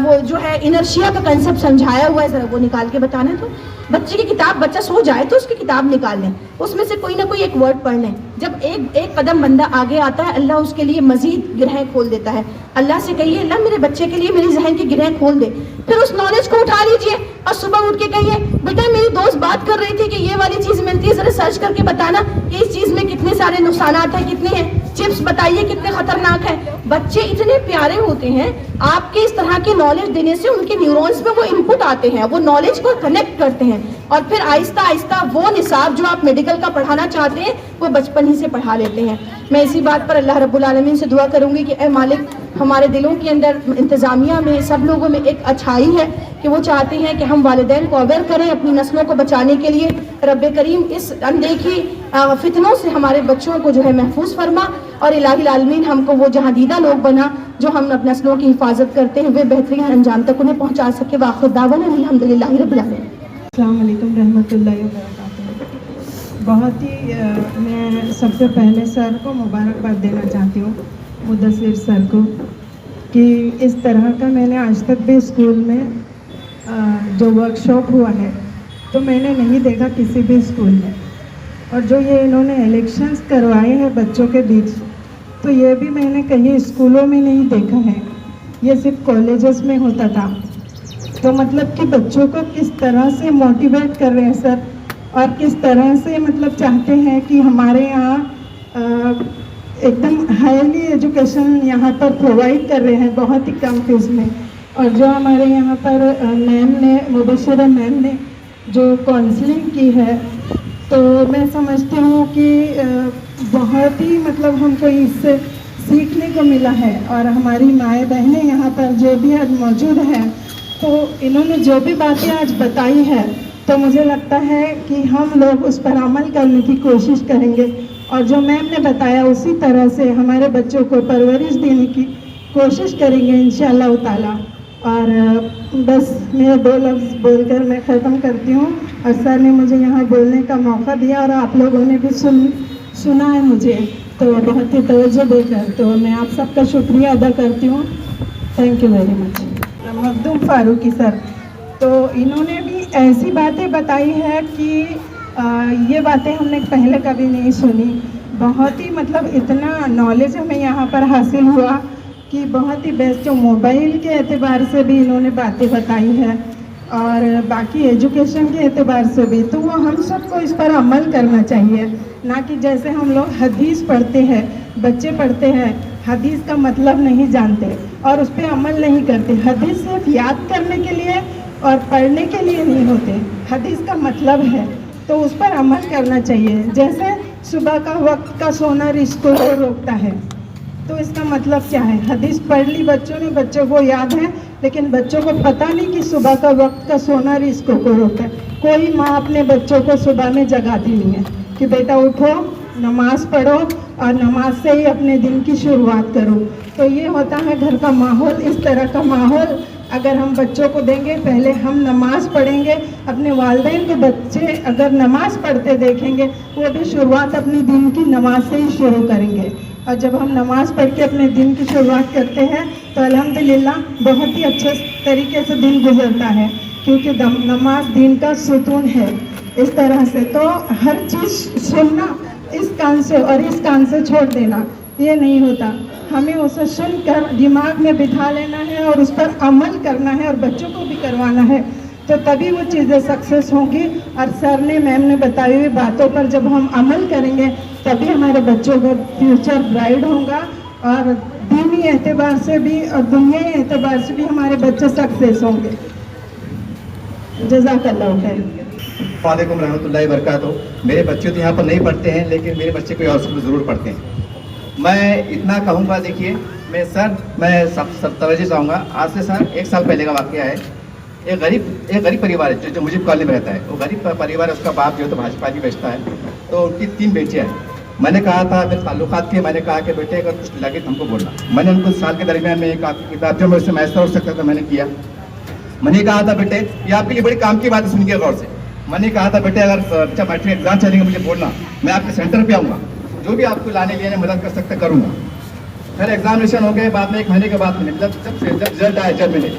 وہ جو ہے انرشیا کا کنسپٹ سمجھایا ہوا ہے, ذرا وہ نکال کے بتانا. تو بچے کی کتاب, بچہ سو جائے تو اس کی کتاب نکال لیں, اس میں سے کوئی نہ کوئی ایک ورڈ پڑھ لیں. جب ایک قدم بندہ آگے آتا ہے, اللہ اس کے لیے مزید گرہیں کھول دیتا ہے. اللہ سے کہیے اللہ میرے بچے کے لیے میری ذہن کی گرہیں کھول دے. پھر اس نالج کو اٹھا لیجئے اور صبح اٹھ کے کہیے بیٹا میری دوست بات کر رہی تھی کہ یہ والی چیز ملتی ہے, ذرا سرچ کر کے بتانا کہ اس چیز میں کتنے سارے نقصانات ہیں, کتنے ہیں. چپس بتائیے کتنے خطرناک ہیں. بچے اتنے پیارے ہوتے ہیں, آپ کے اس طرح کی نالج دینے سے ان کے نیورونز میں وہ انپٹ آتے ہیں, وہ نالج کو کنیکٹ کرتے ہیں, اور پھر آہستہ آہستہ وہ نصاب جو آپ میڈیکل کا پڑھانا چاہتے ہیں وہ بچپن ہی سے پڑھا لیتے ہیں. میں اسی بات پر اللہ رب العالمین سے دعا کروں گی کہ اے مالک ہمارے دلوں کے اندر, انتظامیہ میں, سب لوگوں میں ایک اچھائی ہے کہ وہ چاہتے ہیں کہ ہم والدین کو اویئر کریں اپنی نسلوں کو بچانے کے لیے. رب کریم اس اندیکھی فتنوں سے ہمارے بچوں کو جو ہے محفوظ فرما, اور الہی العالمین ہم کو وہ جہاں لوگ بنا جو ہم اپنے نسلوں کی حفاظت کرتے ہیں وہ بہترین انجام تک انہیں پہنچا سکے. وآخر دعوانا الحمدللہ رب العالمین. السلام علیکم رحمۃ اللہ وبرکاتہ. بہت ہی میں سب سے پہلے سر کو مبارکباد دینا چاہتی ہوں, مدثر سر کو, کہ اس طرح کا میں نے آج تک بھی اسکول میں جو ورک شاپ ہوا ہے تو میں نے نہیں دیکھا کسی بھی اسکول میں. اور جو یہ انہوں نے الیکشنز کروائے ہیں بچوں کے بیچ, تو یہ بھی میں نے کہیں اسکولوں میں نہیں دیکھا ہے, یہ صرف کالجز میں ہوتا تھا. تو مطلب کہ بچوں کو کس طرح سے موٹیویٹ کر رہے ہیں سر, اور کس طرح سے مطلب چاہتے ہیں کہ ہمارے یہاں ایک دم ہائیلی ایجوکیشن یہاں پر پرووائڈ کر رہے ہیں بہت ہی کم فیس میں. اور جو ہمارے یہاں پر میم نے مبشرہ میم نے جو کاؤنسلنگ کی ہے تو میں سمجھتی ہوں کہ بہت ہی مطلب ہم کو اس سے سیکھنے کو ملا ہے. اور ہماری مائیں بہنیں یہاں پر جو بھی آج موجود ہیں تو انہوں نے جو بھی باتیں آج بتائی ہے تو مجھے لگتا ہے کہ ہم لوگ اس پر عمل کرنے کی کوشش کریں گے اور جو میم نے بتایا اسی طرح سے ہمارے بچوں کو پرورش دینے کی کوشش کریں گے انشاءاللہ تعالی. اور بس میرے 2 لفظ بول کر میں ختم کرتی ہوں. اور سر نے مجھے یہاں بولنے کا موقع دیا اور آپ لوگوں نے بھی سنا ہے مجھے تو بہت ہی توجہ دے کر, تو میں آپ سب کا شکریہ ادا کرتی ہوں. Thank you very much. Makhdoom Farooqui sir, تو انہوں نے بھی ایسی باتیں بتائی ہے کہ یہ باتیں ہم نے پہلے کبھی نہیں سنی. بہت ہی مطلب اتنا نالج ہمیں یہاں پر حاصل ہوا کہ بہت ہی بیسٹ. موبائل کے اعتبار سے بھی انہوں نے باتیں بتائی ہے اور باقی ایجوکیشن کے اعتبار سے بھی, تو وہ ہم سب کو اس پر عمل کرنا چاہیے. نہ کہ جیسے ہم لوگ حدیث پڑھتے ہیں, بچے پڑھتے ہیں, حدیث کا مطلب نہیں جانتے اور اس پہ عمل نہیں کرتے. حدیث صرف یاد کرنے کے لیے اور پڑھنے کے لیے نہیں ہوتے, حدیث کا مطلب ہے تو اس پر عمل کرنا چاہیے. جیسے صبح کا وقت کا سونا رزق کو روکتا ہے, تو اس کا مطلب کیا ہے؟ حدیث پڑھ لی بچوں نے, بچوں کو یاد ہے, لیکن بچوں کو پتہ نہیں کہ صبح کا وقت کا سونا رزق کو روکتا ہے. کوئی ماں اپنے بچوں کو صبح میں جگاتی نہیں ہے کہ بیٹا اٹھو, نماز پڑھو اور نماز سے ہی اپنے دن کی شروعات کرو. تو یہ ہوتا ہے گھر کا ماحول. اس طرح کا ماحول اگر ہم بچوں کو دیں گے, پہلے ہم نماز پڑھیں گے, اپنے والدین کے بچے اگر نماز پڑھتے دیکھیں گے وہ بھی شروعات اپنے دن کی نماز سے ہی شروع کریں گے. اور جب ہم نماز پڑھ کے اپنے دن کی شروعات کرتے ہیں تو الحمدللہ بہت ہی اچھے طریقے سے دن گزرتا ہے, کیونکہ نماز دین کا ستون ہے. اس طرح سے تو ہر چیز سننا اس کان سے اور اس کان سے چھوڑ دینا یہ نہیں ہوتا. ہمیں اسے سن کر دماغ میں بٹھا لینا ہے اور اس پر عمل کرنا ہے اور بچوں کو بھی کروانا ہے, تو تبھی وہ چیزیں سکسیس ہوں گی. اور سر نے میم نے بتائی ہوئی باتوں پر جب ہم عمل کریں گے تبھی ہمارے بچوں کا فیوچر برائٹ ہوگا اور دینی اعتبار سے بھی اور دنیائی اعتبار سے بھی ہمارے بچے سکسیس ہوں گے. جزاک اللہ خیر. وعلیکم رحمۃ اللہ وبرکاتہ. میرے بچے تو یہاں پر نہیں پڑھتے ہیں لیکن میرے بچے کوئی اور اسکول ضرور پڑھتے ہیں. میں اتنا کہوں گا, دیکھیے میں سب توجہ چاہوں گا. آج سے سر 1 سال پہلے کا واقعہ ہے. ایک غریب پریوار ہے جو مجھے کالونی میں رہتا ہے. وہ غریب پریوار ہے, اس کا باپ جو ہے تو بھاجپا بھی بیچتا ہے, تو ان کی 3 بیٹیاں ہیں. میں نے کہا تھا میرے تعلقات کے, میں نے کہا کہ بیٹے اگر کچھ لگے تو ہم کو بولنا. میں نے ان کو سال کے درمیان میں ایک آپ کی کتاب جو میرے سے میسر ہو سکتا تھا میں نے کیا. میں نے کہا تھا بیٹے یہ آپ کے لیے بڑی کام کی بات ہے, سنیے غور سے. میں نے کہا تھا بیٹے اگر اچھا میٹرک ایگزام چلیں گے مجھے بولنا, میں آپ کے سینٹر پہ آؤں گا, جو بھی آپ کو لانے لیے مدد کر سکتا کروں گا. پھر ایگزامینیشن ہو گئے, بعد میں 1 مہینے کے بعد میں جب رزلٹ آیا جب میں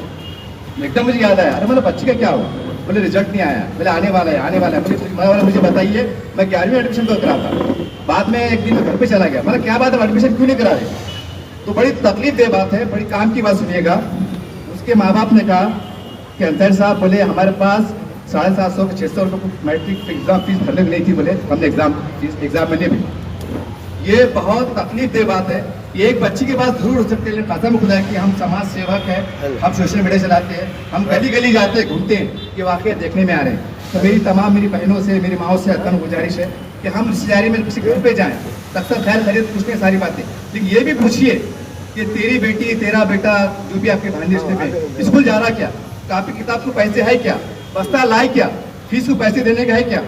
ایک دم مجھے یاد آیا, ارے مطلب بچے کا کیا ہوا؟ بولے رزلٹ نہیں آیا. بولے آنے والا ہے. مجھے بتائیے, میں 11ویں ایڈمیشن کو کرا تھا. بعد میں ایک دن گھر پہ چلا گیا. مطلب کیا بات ہے ایڈمیشن کیوں نہیں کرا رہے؟ تو بڑی تکلیف دہ بات ہے, بڑی کام کی بات سنیے گا. اس کے ماں باپ نے کہا کہ انصاری صاحب بولے ہمارے پاس 750 سے 600 روپये میٹرک ایگزام فیس بھرنے کی نہیں تھی. بولے ہم نے ایگزام میں نہیں بھی. یہ بہت تکلیف دہ بات ہے. یہ ایک بچی کے پاس ضرور ہو سکتے ہیں, لیکن قسم خدا ہے کہ ہم سماج سیوک ہیں, ہم سوشل میڈیا چلاتے ہیں, ہم گلی جاتے ہیں, گھومتے ہیں, یہ واقعہ دیکھنے میں آ رہے ہیں. تو میری تمام میری بہنوں سے میری ماؤں سے عدم گزارش ہے کہ ہم رشتے داری میں کسی گھر پہ جائیں, اکثر خیر خیریت پوچھتے ہیں ساری باتیں, لیکن یہ بھی پوچھیے کہ تیری بیٹی تیرا بیٹا جو بھی آپ کے بھانجے رشتے میں اسکول جا رہا کیا, کاپی کتاب کو پیسے ہے کیا, بستہ لائے کیا, فیس کو پیسے دینے کا ہے کیا,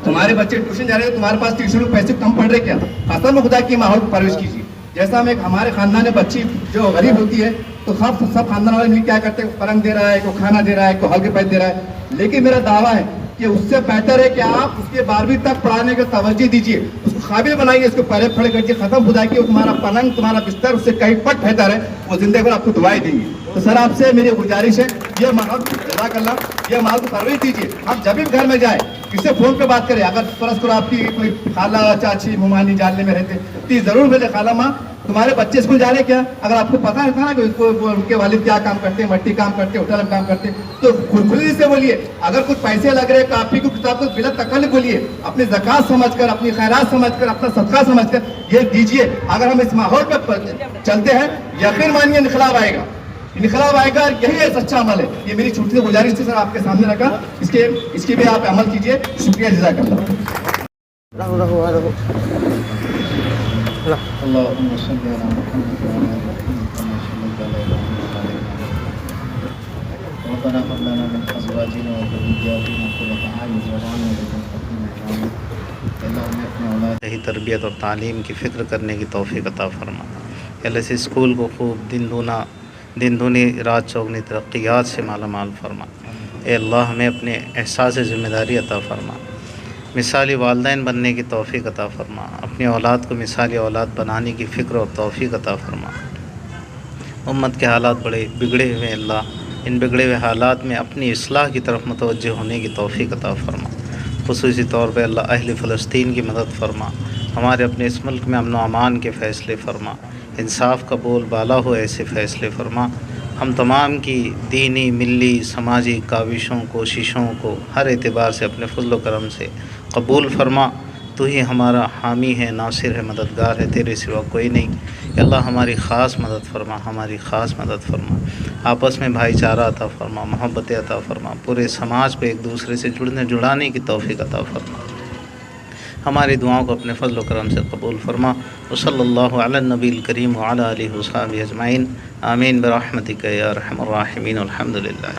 تمہارے بچے ٹیوشن جا رہے ہیں تمہارے پاس ٹیوشن کو پیسے کم پڑ رہے کیا. قسم خدا کی ماحول کو پرورش کیجیے. جیسا ہم ہمارے خاندان میں بچی جو غریب ہوتی ہے تو سب خاندان والے مل کیا کرتے ہیں, پلنگ دے رہا ہے, کوئی کھانا دے رہا ہے, کوئی ہلکے پیسے دے رہا ہے. لیکن میرا دعویٰ ہے کہ اس سے بہتر ہے کہ آپ اس کے 12ویں تک پڑھانے کا توجہ دیجیے, اس کو قابل بنائیے, اس کو پہلے پڑھے کریے. ختم خدا کہ تمہارا پلنگ تمہارا بستر اس سے کہیں پٹ بہتر ہے, وہ زندگی بھر آپ کو دعائیں دیں گی. تو سر آپ سے میری گزارش ہے یہ ماحول جزاک اللہ, یہ ماحول کو پرورش دیجیے. آپ جب بھی گھر میں جائیں کس سے فون پہ بات کریں. اگر فرض کرو آپ کی کوئی خالہ چاچی ممانی جاننے میں رہتے تو ضرور ملے, خالہ ماں تمہارے بچے اسکول جا رہے کیا. اگر آپ کو پتا تھا نا کہ ان کے والد کیا کام کرتے ہیں, مٹی کام کرتے ہیں, ہوٹل میں کام کرتے ہیں, تو کھلی سے بولیے. اگر کچھ پیسے لگ رہے کاپی کو کتاب کو بلا تکلف بولیے, اپنی زکات سمجھ کر, اپنی خیرات سمجھ کر, اپنا صدقہ سمجھ کر یہ دیجیے. اگر ہم اس ماحول پہ چلتے ہیں یقین مانیے انقلاب آئے گا. انقلاب آئے گا, یہی ہے سچا عمل ہے. یہ میری چھوٹی سی گزارش تھی سر آپ کے سامنے رکھا, اس کے بھی آپ عمل کیجئے. شکریہ, جزاک اللہ. اللهم صل على محمد وعلى آل محمد كما صليت على إبراهيم وعلى آل إبراهيم. ربنا هب لنا من أزواجنا وذرياتنا قرة أعين واجعلنا للمتقين إماما. اللهم اپنے اولاد یہی تربیت اور تعلیم کی فکر کرنے کی توفیق عطا فرما. اللہ سے اسکول کو خوب دن دونی رات چوگنی ترقیات سے مالا مال فرما. اے اللہ ہمیں اپنے احساس ذمہ داری عطا فرما. مثالی والدین بننے کی توفیق عطا فرما. اپنی اولاد کو مثالی اولاد بنانے کی فکر اور توفیق عطا فرما. امت کے حالات بڑے بگڑے ہوئے, اللہ ان بگڑے ہوئے حالات میں اپنی اصلاح کی طرف متوجہ ہونے کی توفیق عطا فرما. خصوصی طور پہ اللہ اہل فلسطین کی مدد فرما. ہمارے اپنے اس ملک میں امن و امان کے فیصلے فرما. انصاف کا بول بالا ہو ایسے فیصلے فرما. ہم تمام کی دینی, ملی, سماجی کاوشوں, کوششوں کو ہر اعتبار سے اپنے فضل و کرم سے قبول فرما. تو ہی ہمارا حامی ہے, ناصر ہے, مددگار ہے, تیرے سوا کوئی نہیں. یا اللہ ہماری خاص مدد فرما, ہماری خاص مدد فرما. آپس میں بھائی چارہ عطا فرما, محبت عطا فرما. پورے سماج کو ایک دوسرے سے جڑانے کی توفیق عطا فرما. ہماری دعاؤں کو اپنے فضل و کرم سے قبول فرما. وصلی اللہ علی النبی الکریم وعلی آلہ وصحبہ اجمعین. آمین برحمتک یا ارحم الراحمین. الحمد للہ.